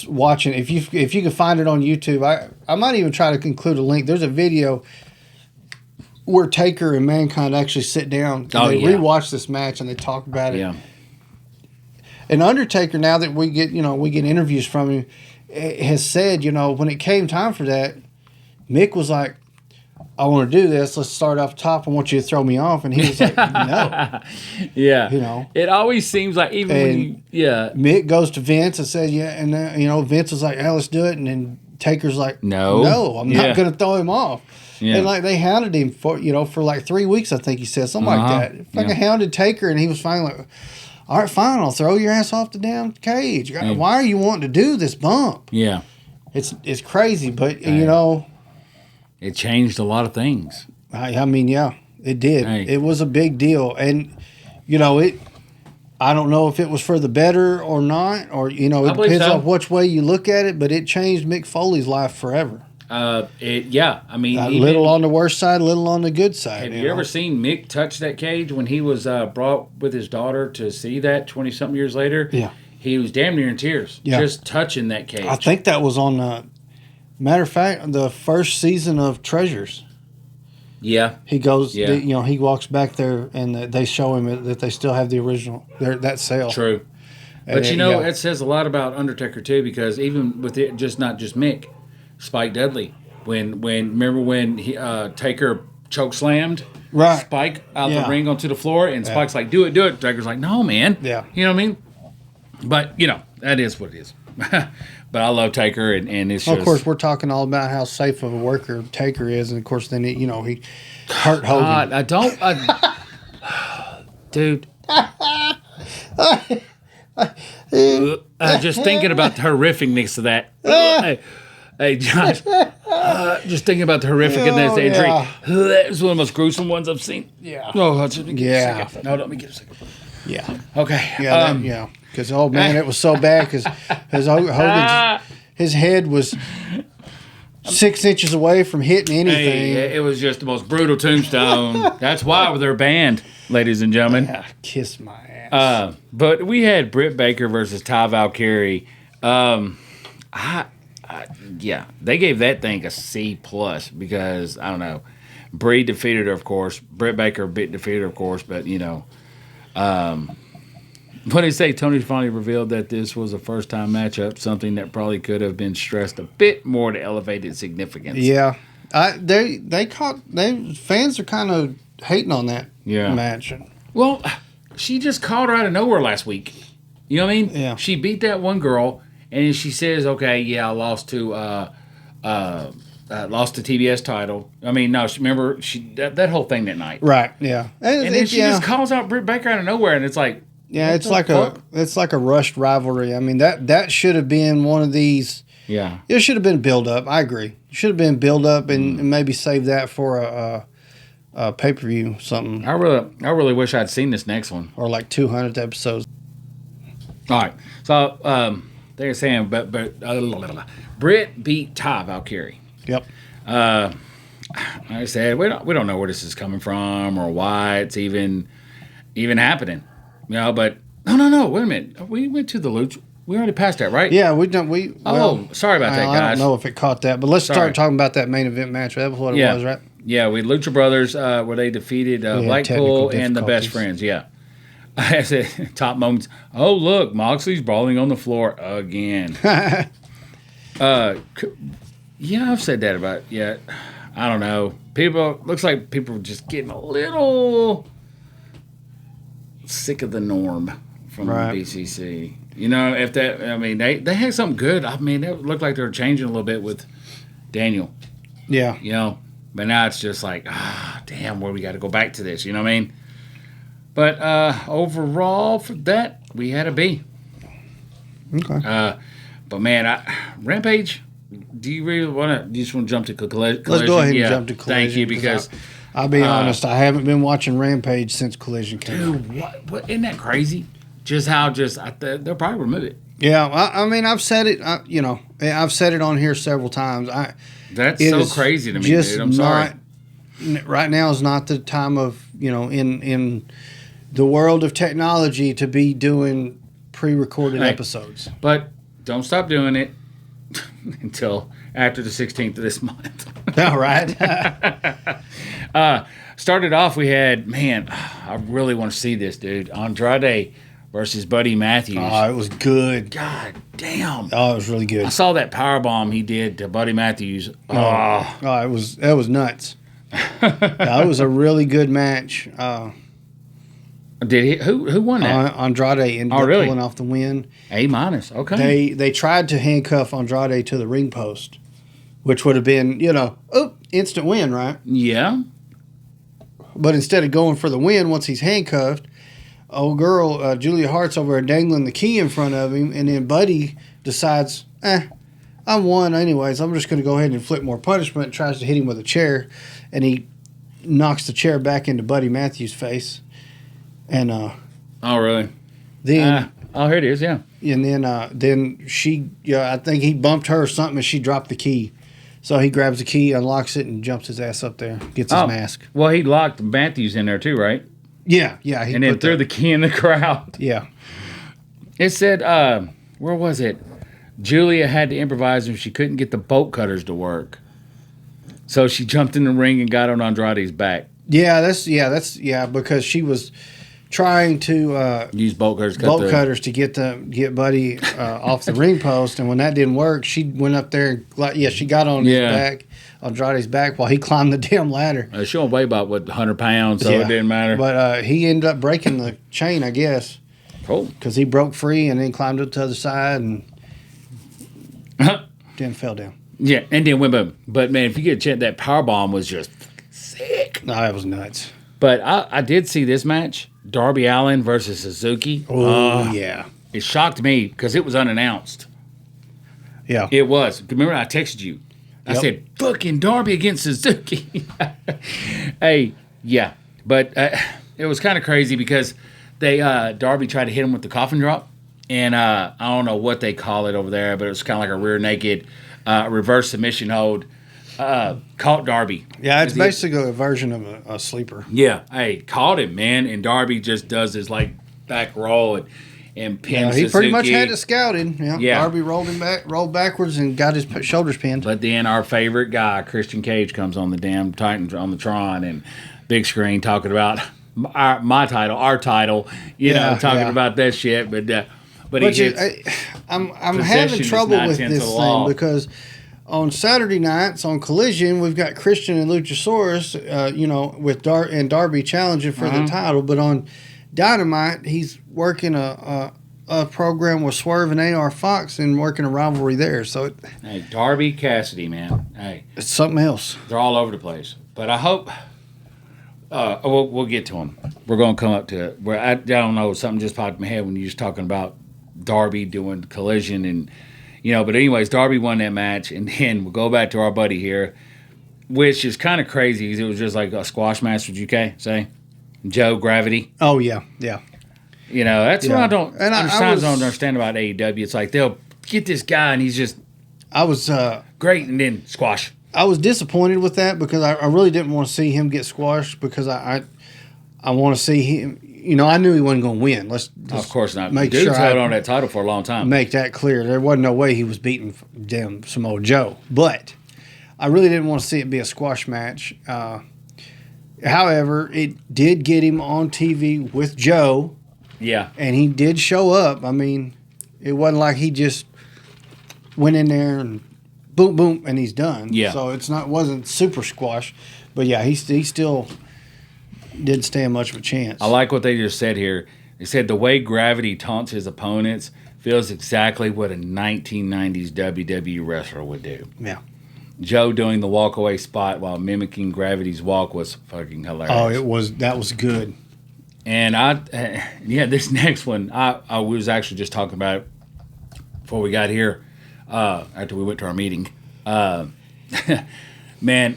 watching. If you can find it on YouTube, I might even try to include a link. There's a video where Taker and Mankind actually sit down and they rewatch this match and they talk about it. Yeah. And Undertaker, now that we get interviews from him, has said, when it came time for that, Mick was like, I want to do this. Let's start off top. I want you to throw me off. And he was like, no. Yeah. It always seems like Mick goes to Vince and says, yeah. And then, Vince was like, let's do it. And then Taker's like, no, I'm not going to throw him off. Yeah. And they hounded him for like 3 weeks, I think he said, something like that. Fucking hounded Taker. And he was finally like, all right, fine, I'll throw your ass off the damn cage. Why are you wanting to do this bump? Yeah. It's crazy, but, it changed a lot of things. I mean, yeah, it did. Hey. It was a big deal. And, I don't know if it was for the better or not, or, it depends on which way you look at it, but it changed Mick Foley's life forever. I mean, a little on the worst side, a little on the good side. Have you ever seen Mick touch that cage when he was brought with his daughter to see that 20-something years later? Yeah. He was damn near in tears just touching that cage. I think that was on, matter of fact, the first season of Treasures. Yeah. He goes, he walks back there and they show him that they still have the original, that sale. True. But, it says a lot about Undertaker, too, because even with it, not just Mick, Spike Dudley, remember when he, Taker choke slammed Spike out the ring onto the floor, and Spike's like, do it. Taker's like, no, man. Yeah. You know what I mean? But, that is what it is. But I love Taker, and it's just... Of course, we're talking all about how safe of a worker Taker is, and of course, then, he hurt Hogan. Dude. Just thinking about the horrificness of that. Hey, Josh, just thinking about the horrific in this injury. That was one of the most gruesome ones I've seen. Yeah. Oh, let me get a second. No, let me get a second. Yeah. Okay. Yeah. Because, it was so bad because Hogan's his head was 6 inches away from hitting anything. Hey, it was just the most brutal tombstone. That's why they're banned, ladies and gentlemen. Kiss my ass. But we had Britt Baker versus Ty Valkyrie. They gave that thing a C+ because, I don't know, Brie defeated her, of course. Britt Baker defeated her, of course, but, what did they say? Tony finally revealed that this was a first-time matchup, something that probably could have been stressed a bit more to elevate its significance. Yeah. Fans are kind of hating on that match. Well, she just called her out of nowhere last week. You know what I mean? Yeah. She beat that one girl. And she says, "Okay, I lost to TBS title." I mean, no, remember that whole thing that night, right? Yeah, and then she just calls out Britt Baker out of nowhere, and it's like, it's like a rushed rivalry. I mean, that should have been one of these. Yeah, it should have been build up. I agree. It should have been build up and maybe save that for a pay-per-view something. I really wish I'd seen this next one or like 200 episodes. All right, so. They're saying, but Britt beat Ty Valkyrie. Yep. I said we don't know where this is coming from or why it's even happening. But no. Wait a minute. We went to the Lucha. We already passed that, right? Yeah, we done. Sorry about that, guys. I don't know if it caught that, but let's start talking about that main event match. That was what it was, right? Yeah, we Lucha Brothers where they defeated Blackpool and the Best Friends. Yeah. I said, top moments. Oh, look, Moxley's brawling on the floor again. I've said that about I don't know. Looks like people are just getting a little sick of the norm from BCC. They had something good. I mean, it looked like they were changing a little bit with Daniel. Yeah. But now it's just like, damn, we got to go back to this. You know what I mean? But overall, for that, we had a B. Okay. But man, Rampage. Do you really want to? You just want to jump to Collision? Let's go ahead and jump to Collision. Thank you, because I'll be honest, I haven't been watching Rampage since Collision came out. Dude, what? Isn't that crazy? Just how they'll probably remove it. Yeah, I mean, I've said it. I've said it on here several times. That's so crazy to me, dude. I'm sorry. Right now is not the time of in the world of technology to be doing pre-recorded episodes. But don't stop doing it until after the 16th of this month. All right. Started off, we had, man, I really want to see this, dude. Andrade versus Buddy Matthews. Oh, it was good. God damn. Oh, it was really good. I saw that powerbomb he did to Buddy Matthews. Oh, it was nuts. It was a really good match. Did he? Who won that? Andrade ended up pulling off the win. A-. Okay. They tried to handcuff Andrade to the ring post, which would have been, instant win, right? Yeah. But instead of going for the win once he's handcuffed, old girl, Julia Hart's over there dangling the key in front of him, and then Buddy decides, I won anyways. I'm just going to go ahead and inflict more punishment. Tries to hit him with a chair, and he knocks the chair back into Buddy Matthews' face. And oh, really? Then here it is, yeah. And then she, I think he bumped her or something, and she dropped the key. So he grabs the key, unlocks it, and jumps his ass up there, gets his mask. Well, he locked Matthews in there too, right? Yeah. And then threw the key in the crowd. Yeah. It said, where was it? Julia had to improvise if she couldn't get the bolt cutters to work. So she jumped in the ring and got on Andrade's back. That's because she was trying to use bolt cutters to get Buddy off the ring post, and when that didn't work, she went up there and she got on his back, Andrade's back, while he climbed the damn ladder. She only weighed about 100 pounds, so it didn't matter. But he ended up breaking the chain, I guess. Cool. Because he broke free and then climbed up to the other side and then fell down. Yeah, and then went boom. But man, if you get a chance, that powerbomb was just sick. No, it was nuts. But I did see this match, Darby Allin versus Suzuki. Oh, yeah. It shocked me because it was unannounced. Yeah. It was. Remember, I texted you. I said, fucking Darby against Suzuki. Hey, yeah. But it was kind of crazy because Darby tried to hit him with the coffin drop. And I don't know what they call it over there, but it was kind of like a rear naked reverse submission hold. Caught Darby. Yeah, it's basically a version of a sleeper. Yeah. Hey, caught him, man. And Darby just does his back roll and pins he Suzuki. pretty much had it scouted. Yeah. Darby rolled backwards and got his shoulders pinned. But then our favorite guy, Christian Cage, comes on the damn Titan on the Tron and big screen talking about our title, talking about that shit. But I'm having trouble with this thing because on Saturday nights on Collision we've got Christian and Luchasaurus, with Darby challenging for the title, but on Dynamite he's working a program with Swerve and AR Fox and working a rivalry there. So hey, Darby Cassidy, man, hey, it's something else. They're all over the place. But I hope we'll get to them. We're going to come up to it. Where I don't know, something just popped in my head when you was talking about Darby doing Collision and but anyways, Darby won that match, and then we'll go back to our buddy here, which is kind of crazy because it was just like a squash match. Would you say Joe Gravity? Oh yeah. That's what I don't understand about AEW. It's like they'll get this guy and he's just great, and then squash. I was disappointed with that because I really didn't want to see him get squashed because I want to see him. I knew he wasn't going to win. Let's of course not. Make Dude's sure held on that title for a long time. Make that clear. There wasn't no way he was beating damn Samoa Joe. But I really didn't want to see it be a squash match. However, it did get him on TV with Joe. Yeah. And he did show up. I mean, it wasn't like he just went in there and boom, boom, and he's done. Yeah. So wasn't super squash. But yeah, he still didn't stand much of a chance. I like what they just said here. They said the way Gravity taunts his opponents feels exactly what a 1990s WWE wrestler would do. Yeah. Joe doing the walkaway spot while mimicking Gravity's walk was fucking hilarious. Oh, that was good. And this next one, I was actually just talking about it before we got here, after we went to our meeting. Man,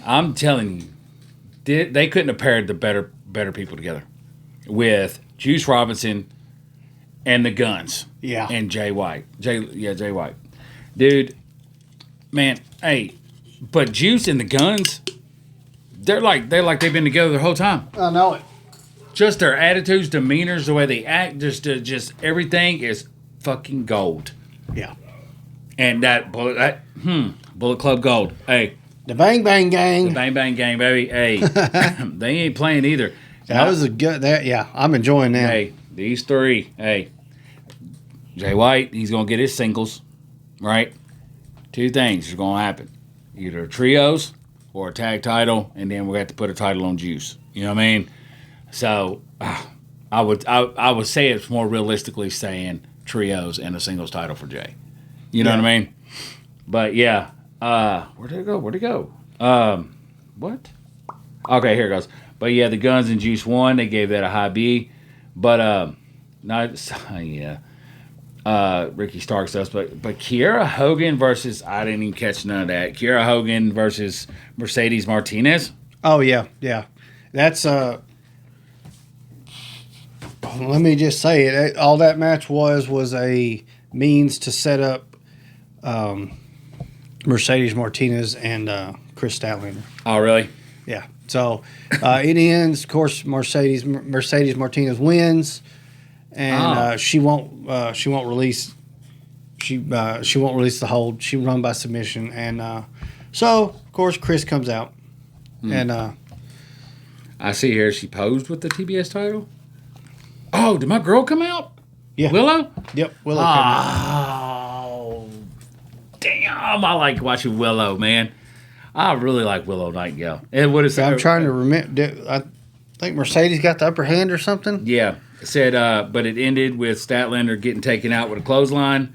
I'm telling you, they couldn't have paired the better people together with Juice Robinson and the Guns. Yeah. And Jay White. Jay White. Dude, man, hey, but Juice and the Guns, they're like they've been together the whole time. I know it. just their attitudes, demeanors, the way they act, just everything is fucking gold. Yeah. And Bullet Club Gold. Hey. The Bang Bang Gang. The Bang Bang Gang, baby. Hey. They ain't playing either. That was a good, I'm enjoying that. Hey, these three. Hey. Jay White, he's going to get his singles, right? Two things are going to happen. Either trios or a tag title, and then we're going to have to put a title on Juice. You know what I mean? So, I would say it's more realistically saying trios and a singles title for Jay. You know what I mean? But, yeah. Where'd it go? What? Okay, here it goes. But, yeah, the Guns and Juice won. They gave that a high B. But, Ricky Starks does, but Kiera Hogan versus, I didn't even catch none of that. Kiera Hogan versus Mercedes Martinez. Oh yeah. That's let me just say it. All that match was a means to set up Mercedes Martinez and Chris Statlander. Oh really? Yeah. So it ends. Of course, Mercedes Martinez wins. And she won't release the hold. She run by submission, and so of course Chris comes out, and I see here she posed with the TBS title. Oh, did my girl come out? Yeah, Willow. Yep, Willow came out. Oh, damn! I like watching Willow, man. I really like Willow Nightingale. And what is that? I'm trying to remember. I think Mercedes got the upper hand or something. Yeah. It said, but it ended with Statlander getting taken out with a clothesline.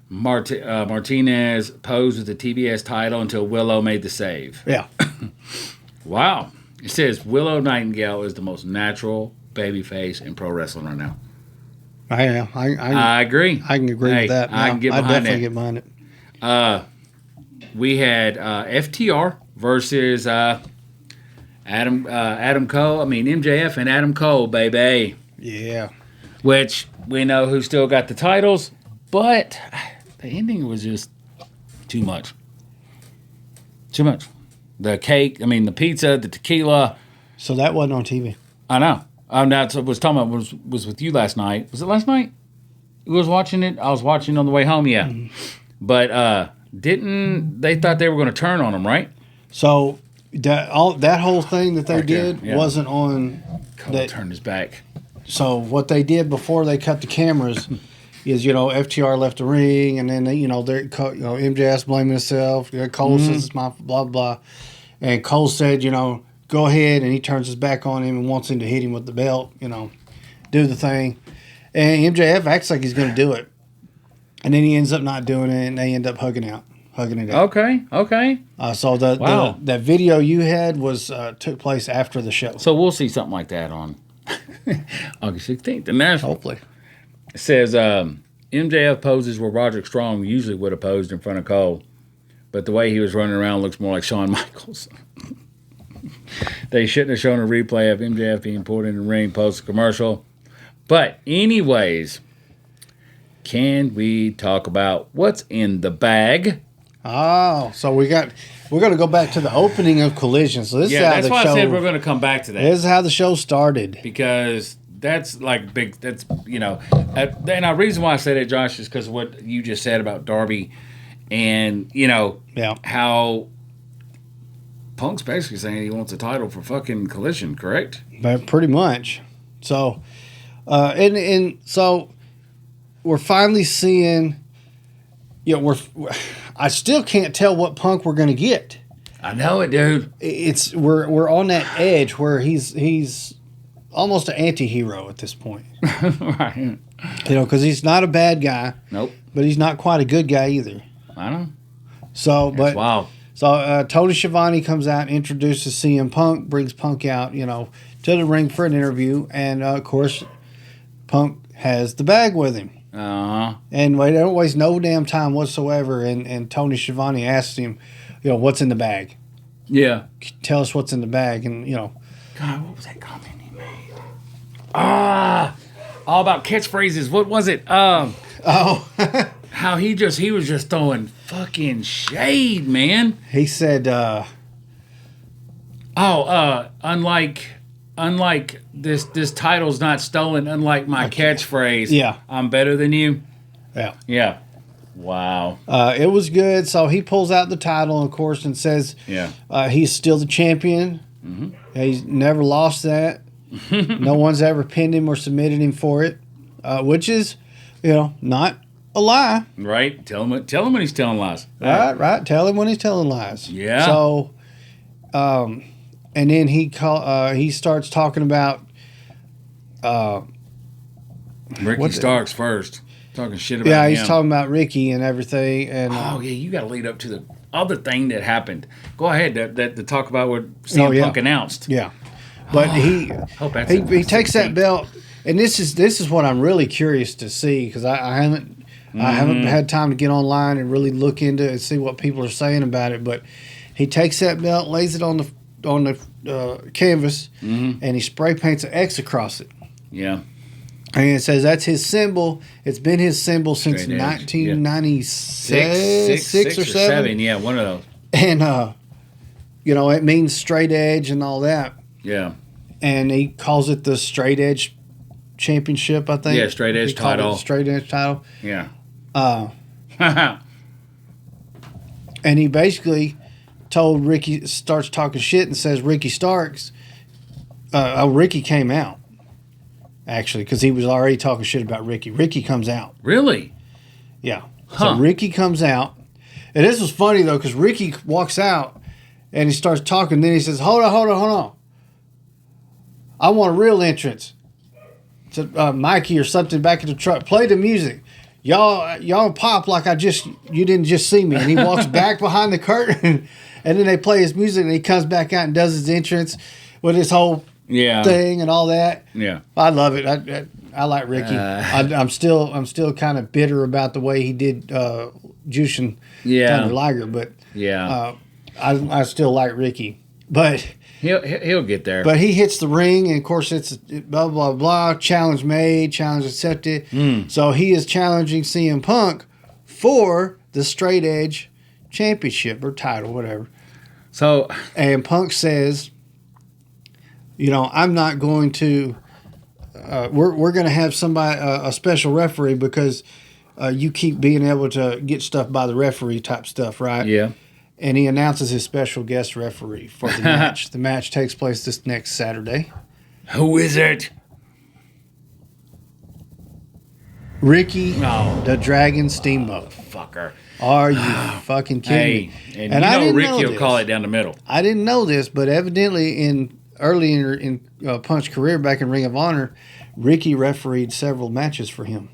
Martinez posed with the TBS title until Willow made the save. Yeah. Wow. It says Willow Nightingale is the most natural babyface in pro wrestling right now. I agree. I can agree with that. I can get behind definitely get behind it. We had FTR versus MJF and Adam Cole, baby. Yeah. Which we know who still got the titles, but the ending was just too much. Too much. The cake, the pizza, the tequila. So that wasn't on TV. I know. That's what I was talking about was with you last night. Was it last night? You was watching it? I was watching on the way home, yeah. Mm-hmm. But they thought they were going to turn on him, right? So that whole thing that they did wasn't on. Cole turned his back. So what they did before they cut the cameras is, FTR left the ring, and then MJF's blaming himself. Cole says it's my blah blah, and Cole said, go ahead, and he turns his back on him and wants him to hit him with the belt, do the thing, and MJF acts like he's going to do it, and then he ends up not doing it, and they end up hugging it out. Okay. So that video you had took place after the show. So we'll see something like that on August 16th. The National. Hopefully. It says MJF poses where Roderick Strong usually would have posed in front of Cole, but the way he was running around looks more like Shawn Michaels. They shouldn't have shown a replay of MJF being pulled in the ring post-commercial. But anyways, can we talk about what's in the bag? Oh, so we're going to go back to the opening of Collision. So this is how that's why I said we're going to come back to that. This is how the show started. Because that's like big. That's and the reason why I said it, Josh, is because of what you just said about Darby, and how Punk's basically saying he wants a title for fucking Collision, correct? But pretty much. So, so we're finally seeing. I still can't tell what Punk we're going to get. I know it, dude. We're on that edge where he's almost an anti-hero at this point. Right. Because he's not a bad guy. Nope. But he's not quite a good guy either. I know. So, that's wild. So Tony Schiavone comes out and introduces CM Punk, brings Punk out, to the ring for an interview, and of course, Punk has the bag with him. Uh-huh. And they don't waste no damn time whatsoever. And Tony Schiavone asks him, what's in the bag? Yeah. Tell us what's in the bag. And, God, what was that comment he made? All about catchphrases. What was it? How he was just throwing fucking shade, man. He said, unlike unlike this title's not stolen. Unlike my catchphrase. Yeah. I'm better than you. Yeah. Yeah. Wow. It was good. So he pulls out the title, of course, and says, he's still the champion. Mm-hmm. He's never lost that. No one's ever pinned him or submitted him for it, which is, not a lie. Right. Tell him when he's telling lies. Right. Tell him when he's telling lies. Yeah. So, and then he starts talking about Ricky Starks first. Talking shit about him. He's talking about Ricky and everything. And you got to lead up to the other thing that happened. Go ahead to talk about what CM Punk announced. Yeah, but he takes that belt, and this is what I'm really curious to see, because I haven't had time to get online and really look into it and see what people are saying about it. But he takes that belt, lays it on the canvas, and he spray paints an X across it. Yeah. And it says that's his symbol. It's been his symbol since 1996 or 7. Yeah, one of those. And, it means straight edge and all that. Yeah. And he calls it the straight edge championship, I think. Yeah, straight edge title. Straight edge title. Yeah. And he basically told Ricky, starts talking shit and says Ricky Starks. Ricky came out. Actually, because he was already talking shit about Ricky. Ricky comes out. Really? Yeah. So Ricky comes out. And this was funny, though, because Ricky walks out and he starts talking. Then he says, hold on. I want a real entrance. To Mikey or something back in the truck. Play the music. Y'all pop like you didn't just see me. And he walks back behind the curtain. And then they play his music and he comes back out and does his entrance with his whole thing and all that. Yeah, I love it. I like Ricky. I'm still kind of bitter about the way he did Jushin Thunder Liger, but I still like Ricky. But he'll get there. But he hits the ring, and of course it's blah blah blah. Challenge made, challenge accepted. So he is challenging CM Punk for the Straight Edge Championship or title, whatever. And Punk says, I'm not going to. We're going to have somebody, a special referee, because you keep being able to get stuff by the referee type stuff, right? Yeah. And he announces his special guest referee for the match. The match takes place this next Saturday. Who is it? Ricky the Dragon Steamboat. Fucker. Are you fucking kidding me? And I didn't Ricky will call it down the middle. I didn't know this, but evidently early in Punk's career back in Ring of Honor, Ricky refereed several matches for him.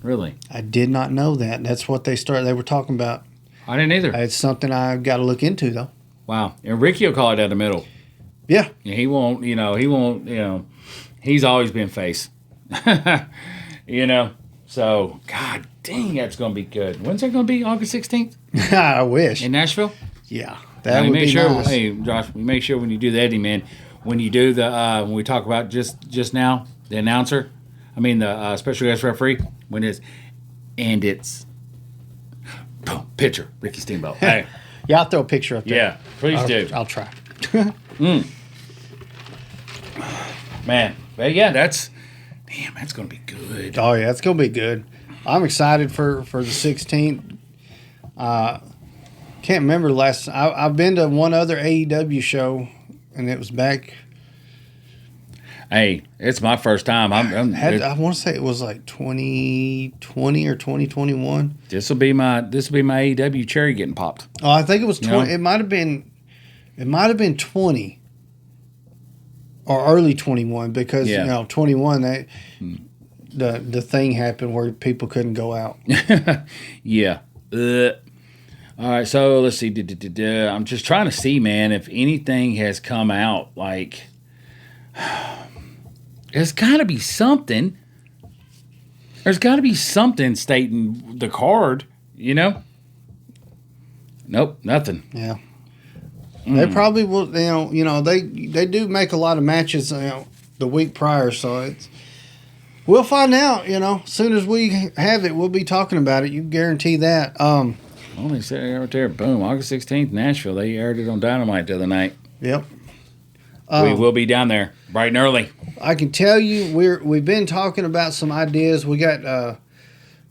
Really? I did not know that. That's what they were talking about. I didn't either. It's something I've got to look into, though. Wow. And Ricky will call it down the middle. Yeah. He won't, he's always been face. So, God dang, that's going to be good. When's that going to be? August 16th? I wish. In Nashville? Yeah. That would be nice. Hey, Josh, make sure when you do the editing, man, when you do when we talk about just now, the announcer, the special guest referee, it's picture, Ricky Steamboat. Hey. Yeah, I'll throw a picture up there. Yeah, please do. I'll try. Man, but yeah, that's going to be good. Oh, yeah, it's going to be good. I'm excited for the 16th. Can't remember the last. I've been to one other AEW show, and it was back. Hey, it's my first time. I want to say it was like 2020 or 2021. This will be my AEW cherry getting popped. Oh, I think it was 20. It might have been 20 or early 21, because 21 the thing happened where people couldn't go out. Yeah. All right, so let's see. I'm just trying to see, man, if anything has come out. Like, there's got to be something. There's got to be something stating the card, Nope, nothing. Yeah. They probably will, they do make a lot of matches, the week prior, so we'll find out, as soon as we have it, we'll be talking about it. You guarantee that. They said right there, boom, August 16th, Nashville. They aired it on Dynamite the other night. Yep. We will be down there bright and early. I can tell you, we've been talking about some ideas. We got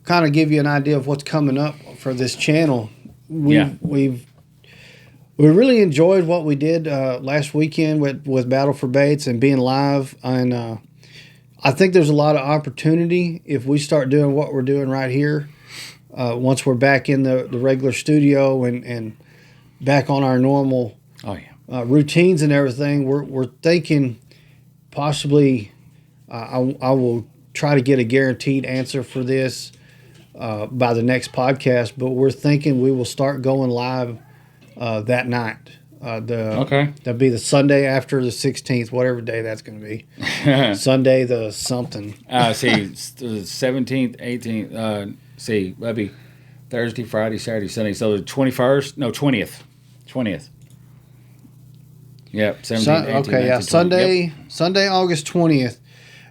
kind of give you an idea of what's coming up for this channel. We really enjoyed what we did last weekend with Battle for Baits and being live, and I think there's a lot of opportunity if we start doing what we're doing right here. Once we're back in the regular studio and back on our normal routines and everything, we're thinking possibly I will try to get a guaranteed answer for this by the next podcast, but we're thinking we will start going live that night. That'll be the Sunday after the 16th, whatever day that's going to be. Sunday the something. See, the 17th, 18th. See, that'd be Thursday, Friday, Saturday, Sunday. So the 21st, no, 20th. 20th. Yep, 17th, 18th, okay, 19th, Sunday, yep. Sunday, August 20th.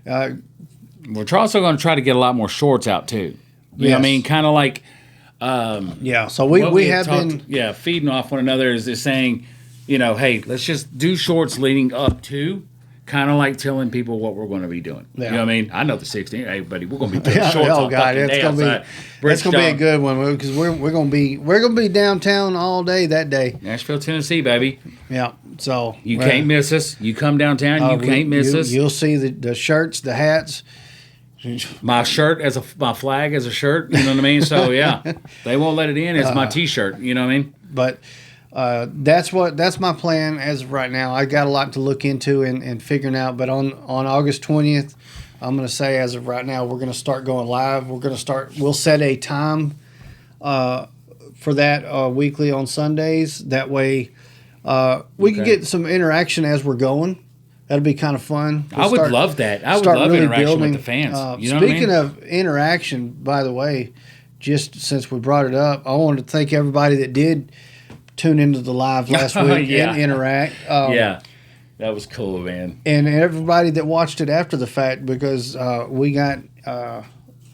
We're also going to try to get a lot more shorts out, too. You know what I mean? Kind of like... so we have been... Yeah, feeding off one another is just saying, hey, let's just do shorts leading up to... Kind of like telling people what we're going to be doing. Yeah. You know what I mean? I know the 16th. Hey, buddy, we're going to be doing shorts all fucking day outside. That's going to be a good one because we're going to be downtown all day that day. Nashville, Tennessee, baby. Yeah. So you can't miss us. You come downtown, you can't miss us. You'll see the shirts, the hats. My shirt my flag as a shirt. You know what I mean? So yeah, they won't let it in. It's my T-shirt. You know what I mean? But. That's my plan as of right now. I got a lot to look into and figuring out. But on August 20th, I'm going to say as of right now, we're going to start going live. We'll set a time for that weekly on Sundays. That way we can get some interaction as we're going. That'll be kind of fun. I would love that. I would love really interaction with the fans. Speaking of interaction, by the way, just since we brought it up, I wanted to thank everybody that did tune into the live last week and interact. That was cool, man. And everybody that watched it after the fact, because we got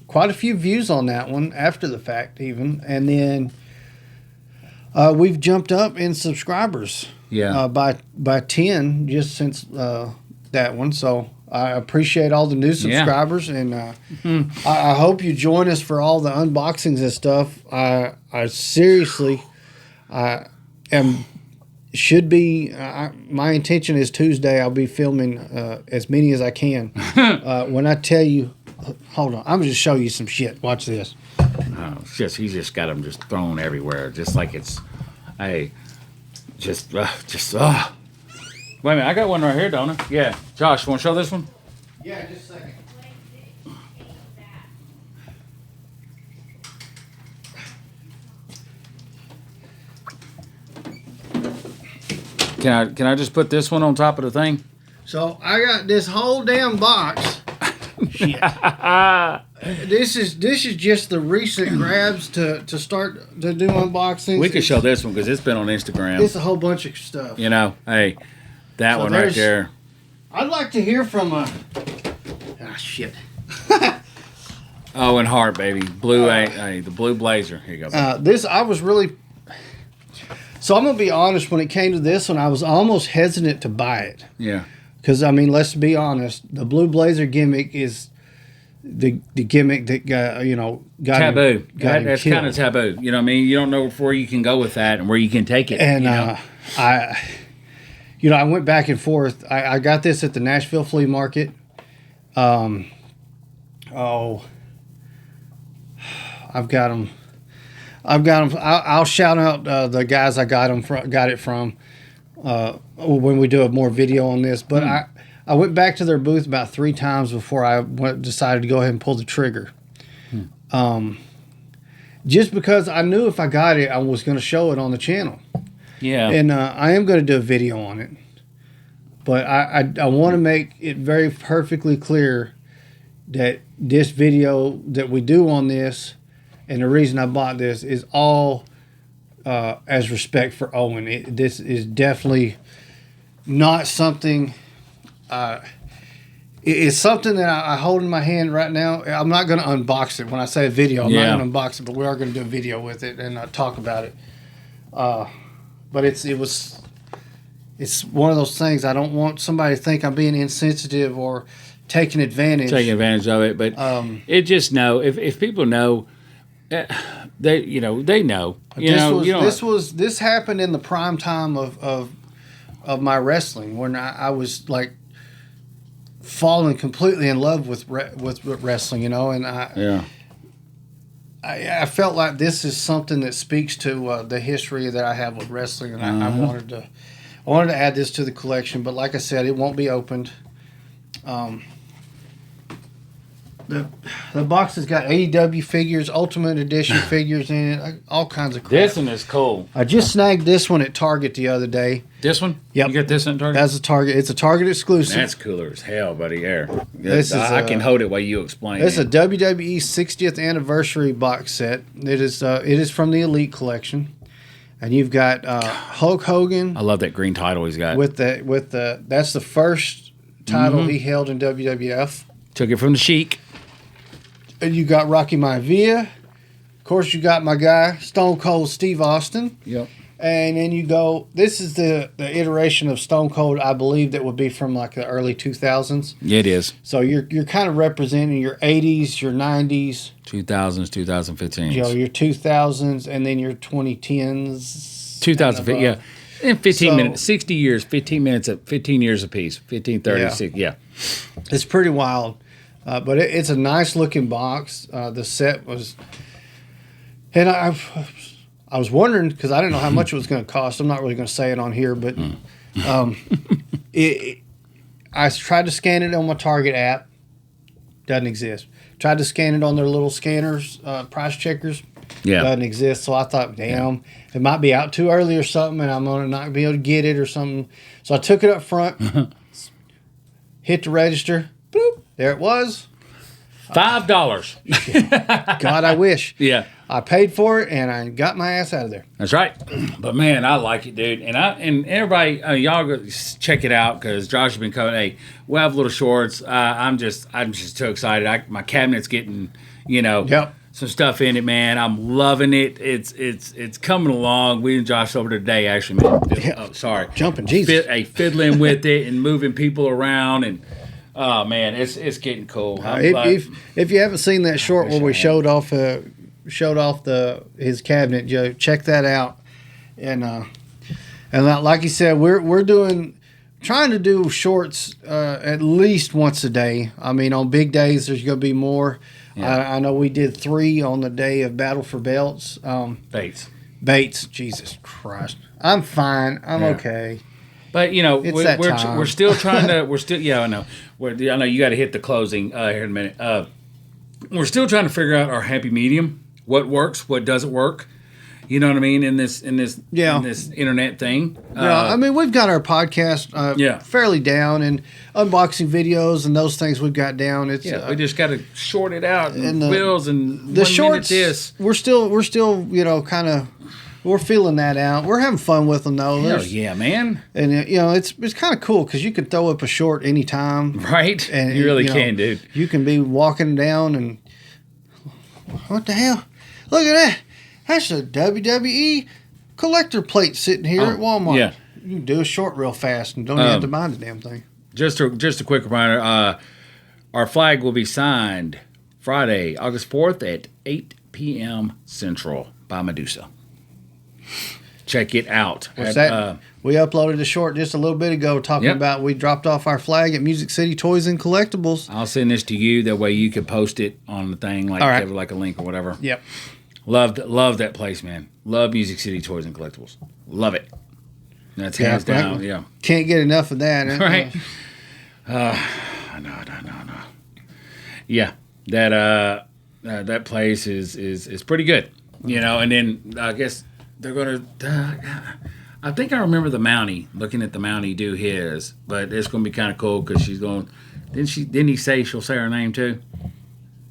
quite a few views on that one after the fact even. And then we've jumped up in subscribers by 10 just since that one. So I appreciate all the new subscribers, and I hope you join us for all the unboxings and stuff. I seriously... my intention is Tuesday I'll be filming as many as I can. When I tell you, hold on, I'm going to show you some shit. Watch this. Oh, he just got them just thrown everywhere, just like it's, hey, just. Wait a minute, I got one right here, don't I? Yeah. Josh, you want to show this one? Yeah, just a second. Can I just put this one on top of the thing? So I got this whole damn box. Shit. This is just the recent grabs to start to do unboxings. We could show this one because it's been on Instagram. It's a whole bunch of stuff. Hey, that one right there. I'd like to hear from shit. Owen Hart, baby. The blue blazer. Here you go. This I was really... So I'm going to be honest, when it came to this one, I was almost hesitant to buy it. Yeah. Because, let's be honest, the blue blazer gimmick is the gimmick that got taboo. That's kind of taboo. You know what I mean? You don't know where you can go with that and where you can take it. And I went back and forth. I got this at the Nashville flea market. I've got them. I'll shout out the guys I got it from when we do a more video on this. But I went back to their booth about 3 times before I decided to go ahead and pull the trigger. Just because I knew if I got it, I was going to show it on the channel. Yeah. And I am going to do a video on it. But I want to make it very perfectly clear that this video that we do on this, and the reason I bought this, is all as respect for Owen. This is definitely not something... it's something that I hold in my hand right now. I'm not going to unbox it. When I say a video, I'm not going to unbox it, but we are going to do a video with it and talk about it. But it was it's one of those things. I don't want somebody to think I'm being insensitive or taking advantage. Taking advantage of it, but it just know if people know, they know. This happened in the prime time of my wrestling when I was like falling completely in love with wrestling, and I felt like this is something that speaks to the history that I have with wrestling, and I wanted to add this to the collection. But like I said, it won't be opened. The box has got AEW figures, Ultimate Edition figures in it, all kinds of crap. This one is cool. I just snagged this one at Target the other day. This one? Yep. You got this at Target? That's a Target. It's a Target exclusive. That's cooler as hell, buddy. I can hold it while you explain it. It's a WWE 60th anniversary box set. It is from the Elite collection, and you've got Hulk Hogan. I love that green title he's got. That's the first title he held in WWF. Took it from the Sheik. And you got Rocky Maivia. Of course, you got my guy Stone Cold Steve Austin. Yep. And then you go. This is the iteration of Stone Cold, I believe, that would be from like the early 2000s. Yeah, it is. So you're kind of representing your 80s, your 90s, 2000s, 2015s. Your 2000s, and then your 2010s. 2000, yeah. In 15 minutes, 60 years, 15 minutes, 15 years apiece, 15, 30, yeah. It's pretty wild. But it's a nice looking box. The set was, and I was wondering because I didn't know how much it was going to cost. I'm not really going to say it on here, but I tried to scan it on my Target app. Doesn't exist. Tried to scan it on their little scanners, price checkers. Yeah, doesn't exist. So I thought, damn, it might be out too early or something, and I'm gonna not be able to get it or something. So I took it up front, hit the register. Boop. There it was. $5. God, I wish. Yeah. I paid for it and I got my ass out of there. That's right. But man, I like it, dude. And everybody, y'all go check it out because Josh has been coming. Hey, we'll have little shorts. I'm just too excited. My cabinet's getting, some stuff in it, man. I'm loving it. It's coming along. We and Josh over today, actually, man. Oh, sorry. Jumping, Jesus. Fiddling with it and moving people around and. Oh man, it's getting cool. If you haven't seen that short where we showed off his cabinet, Joe, check that out. And like you said, we're trying to do shorts at least once a day. I mean, on big days, there's going to be more. Yeah. I know we did 3 on the day of Battle for Belts. Bates. Jesus Christ, I'm fine. I'm okay. But we're still trying to. I know. I know you got to hit the closing here in a minute. We're still trying to figure out our happy medium. What works, what doesn't work. You know what I mean in this internet thing. I mean we've got our podcast fairly down, and unboxing videos and those things we've got down. It's we just got to short it out and bills and the shorts. We're still kind of. We're feeling that out. We're having fun with them, though. Hell yeah, man! And it's kind of cool because you can throw up a short anytime, right? And you really can, dude. You can be walking down and what the hell? Look at that! That's a WWE collector plate sitting here at Walmart. Yeah, you can do a short real fast and don't have to mind the damn thing. Just a quick reminder: our flag will be signed Friday, August 4th at 8 p.m. Central by Medusa. Check it out. We uploaded a short just a little bit ago talking about we dropped off our flag at Music City Toys and Collectibles. I'll send this to you. That way you can post it on the thing, like a link or whatever. Yep. Love that place, man. Love Music City Toys and Collectibles. Love it. That's hands down. Yeah. Can't get enough of that. Right. No. Yeah. That place is pretty good. And then I guess they're going to... I think I remember the Mountie, looking at the Mountie do his, but it's going to be kind of cool because she's going... Didn't he say she'll say her name too?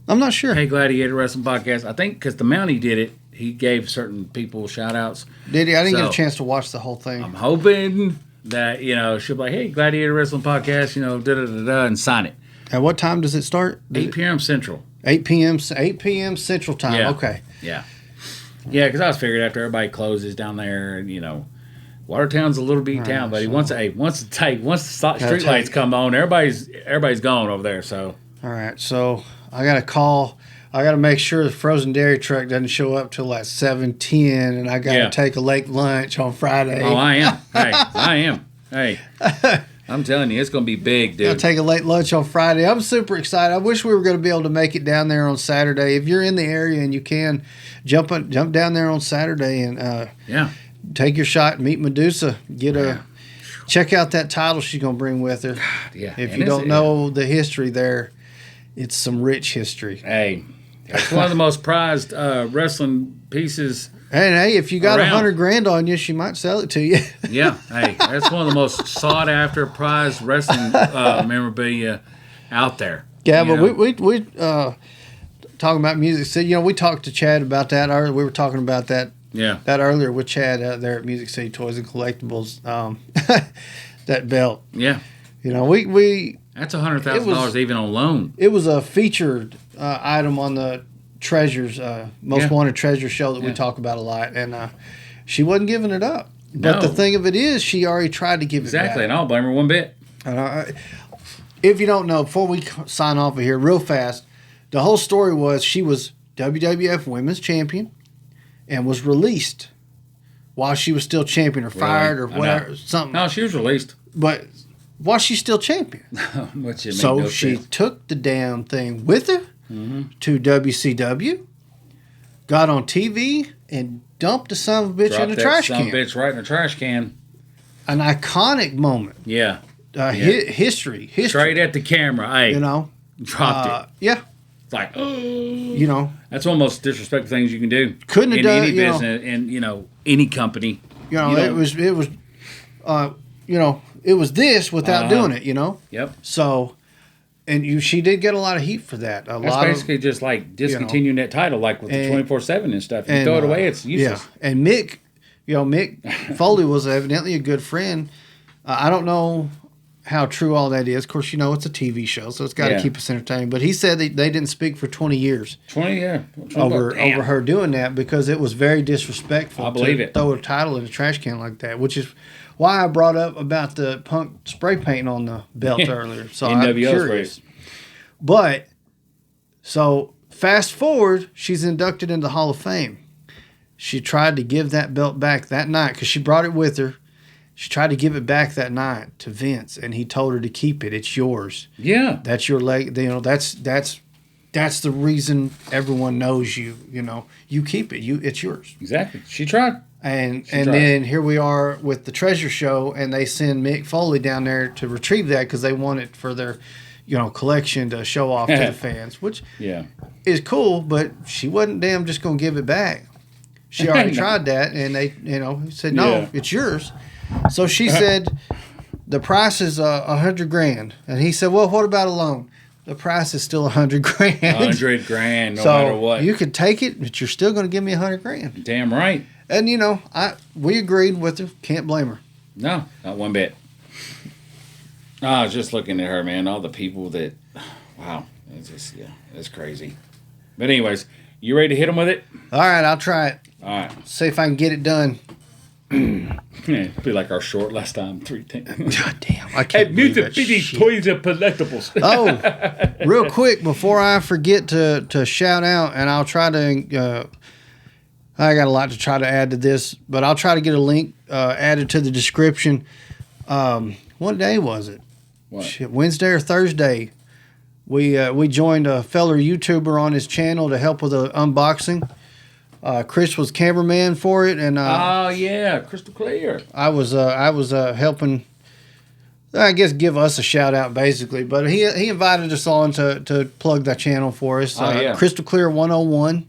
I'm not sure. Hey, Gladiator Wrestling Podcast. I think because the Mountie did it, he gave certain people shout-outs. Did he? I didn't get a chance to watch the whole thing. I'm hoping that, she'll be like, hey, Gladiator Wrestling Podcast, da-da-da-da, and sign it. At what time does it start? 8 p.m. Central. 8 p.m. Central time. Yeah. Okay. Yeah. Yeah, because I was figuring after everybody closes down there, and Watertown's a little bitty town, buddy. Once the street lights come on, everybody's gone over there. So all right, so I got to call. I got to make sure the frozen dairy truck doesn't show up till like 7:10, and I got to take a late lunch on Friday. Oh, I am. I am. Hey, I'm telling you, it's gonna be big, dude. I'll take a late lunch on Friday. I'm super excited. I wish we were going to be able to make it down there on Saturday. If you're in the area and you can, jump down there on Saturday and take your shot, meet Medusa, check out that title she's going to bring with her. Yeah. If you don't know the history there, it's some rich history. Hey, it's one of the most prized wrestling pieces. And hey, if you got $100,000 on you, she might sell it to you. Yeah, hey, that's one of the most sought after prized wrestling memorabilia out there. Yeah, but we talking about Music City. We talked to Chad about that. We were talking about that. Yeah. That earlier with Chad there at Music City Toys and Collectibles. That belt. Yeah. We that's $100,000 even on loan. It was a featured item on the Treasures Most Wanted Treasure show that we talk about a lot, and she wasn't giving it up. But the thing of it is, she already tried to give it back. Exactly, and I don't blame her one bit. If you don't know, before we sign off of here, real fast, the whole story was she was WWF Women's Champion and was released while she was still champion, or fired, or whatever, something. No, she was released. But while she's still champion. So she took the damn thing with her to WCW, got on TV, and dumped the son of a bitch in the trash can. Son of a bitch right in the trash can. An iconic moment. Yeah. History. Straight at the camera. Hey, dropped it. Yeah. It's like, that's one of the most disrespectful things you can do. Couldn't have done any business in any company. It was this without doing it. Yep. So, and she did get a lot of heat for that. That's basically just like discontinuing that title, like with the 24/7 and stuff. If you throw it away, it's useless. Yeah. And Mick Foley was evidently a good friend. I don't know how true all that is. Of course, it's a TV show, so it's got to keep us entertained. But he said they didn't speak for 20 years. 20, yeah. Over her doing that, because it was very disrespectful. I believe it. Throw a title in a trash can like that, which is why I brought up about the Punk spray paint on the belt earlier. So I'm curious. But, so fast forward, she's inducted into the Hall of Fame. She tried to give that belt back that night because she brought it with her. She tried to give it back that night to Vince, and he told her to keep it. It's yours. Yeah, that's your leg. That's the reason everyone knows you. You keep it. It's yours. Exactly. She tried. And then here we are with the Treasure Show, and they send Mick Foley down there to retrieve that because they want it for their, collection to show off to the fans, which is cool. But she wasn't damn just gonna give it back. She already tried that, and they said no, it's yours. So she said the price is $100,000, and he said, well, what about a loan? The price is still $100,000. $100,000, no matter what. You could take it, but you're still going to give me $100,000. Damn right. And we agreed with her. Can't blame her. No, not one bit. I was just looking at her, man. All the people that, wow, it's crazy. But anyways, you ready to hit them with it? All right, I'll try it. All right. See if I can get it done. Be like our short last time, 310. God damn, I can't believe that shit. Toys and collectibles. Oh, real quick before I forget to shout out, and I'll try to. I got a lot to try to add to this, but I'll try to get a link added to the description. What day was it? What? Wednesday or Thursday? We joined a fellow YouTuber on his channel to help with the unboxing. Chris was cameraman for it, and crystal clear. I was helping. I guess give us a shout out basically, but he invited us on to plug that channel for us. Crystal Clear 101.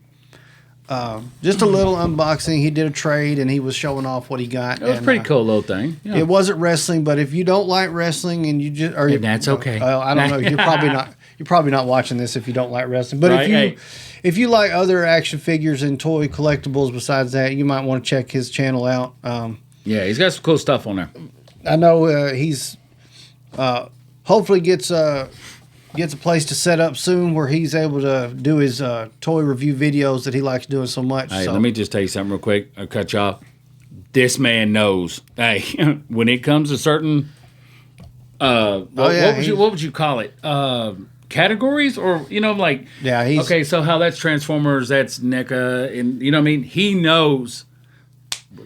Just a little unboxing. He did a trade, and he was showing off what he got. It was a pretty cool little thing. Yeah. It wasn't wrestling, but if you don't like wrestling and that's okay. I don't know. You're probably not. You're probably not watching this if you don't like wrestling. But if you like other action figures and toy collectibles besides that, you might want to check his channel out. He's got some cool stuff on there. I know he's hopefully gets a place to set up soon where he's able to do his toy review videos that he likes doing so much. Hey, let me just tell you something real quick. I'll cut you off. this man knows. Hey, when it comes to certain, what would you call it? Categories, or like, he's okay. So how that's Transformers, that's NECA, and you know what I mean. He knows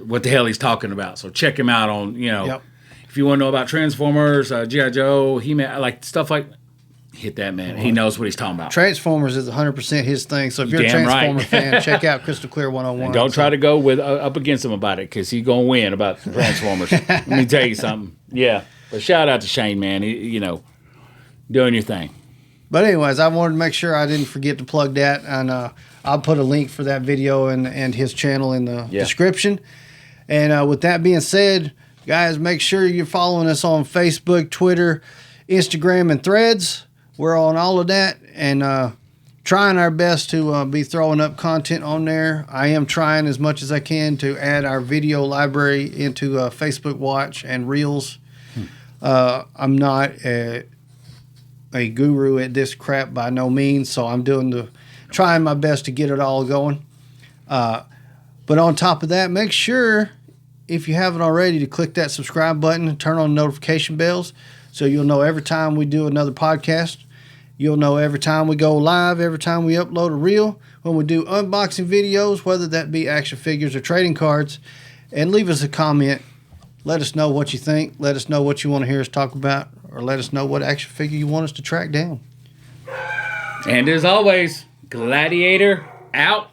what the hell he's talking about. So check him out on if you want to know about Transformers, G.I. Joe, He-Man, like stuff like. Hit that man. He knows what he's talking about. Transformers is 100% his thing. So if you're a Transformer fan, check out Crystal Clear 101. And don't try to go with up against him about it, because he's going to win about Transformers. Let me tell you something. Yeah. But shout out to Shane, man. Doing your thing. But anyways, I wanted to make sure I didn't forget to plug that. And I'll put a link for that video and his channel in the description. And with that being said, guys, make sure you're following us on Facebook, Twitter, Instagram, and Threads. We're on all of that and trying our best to be throwing up content on there. I am trying as much as I can to add our video library into Facebook Watch and Reels. I'm not a guru at this crap by no means, so I'm trying my best to get it all going. But on top of that, make sure, if you haven't already, to click that subscribe button and turn on notification bells so you'll know every time we do another podcast. You'll know every time we go live, every time we upload a reel, when we do unboxing videos, whether that be action figures or trading cards. And leave us a comment. Let us know what you think. Let us know what you want to hear us talk about, or let us know what action figure you want us to track down. And as always, Gladiator out.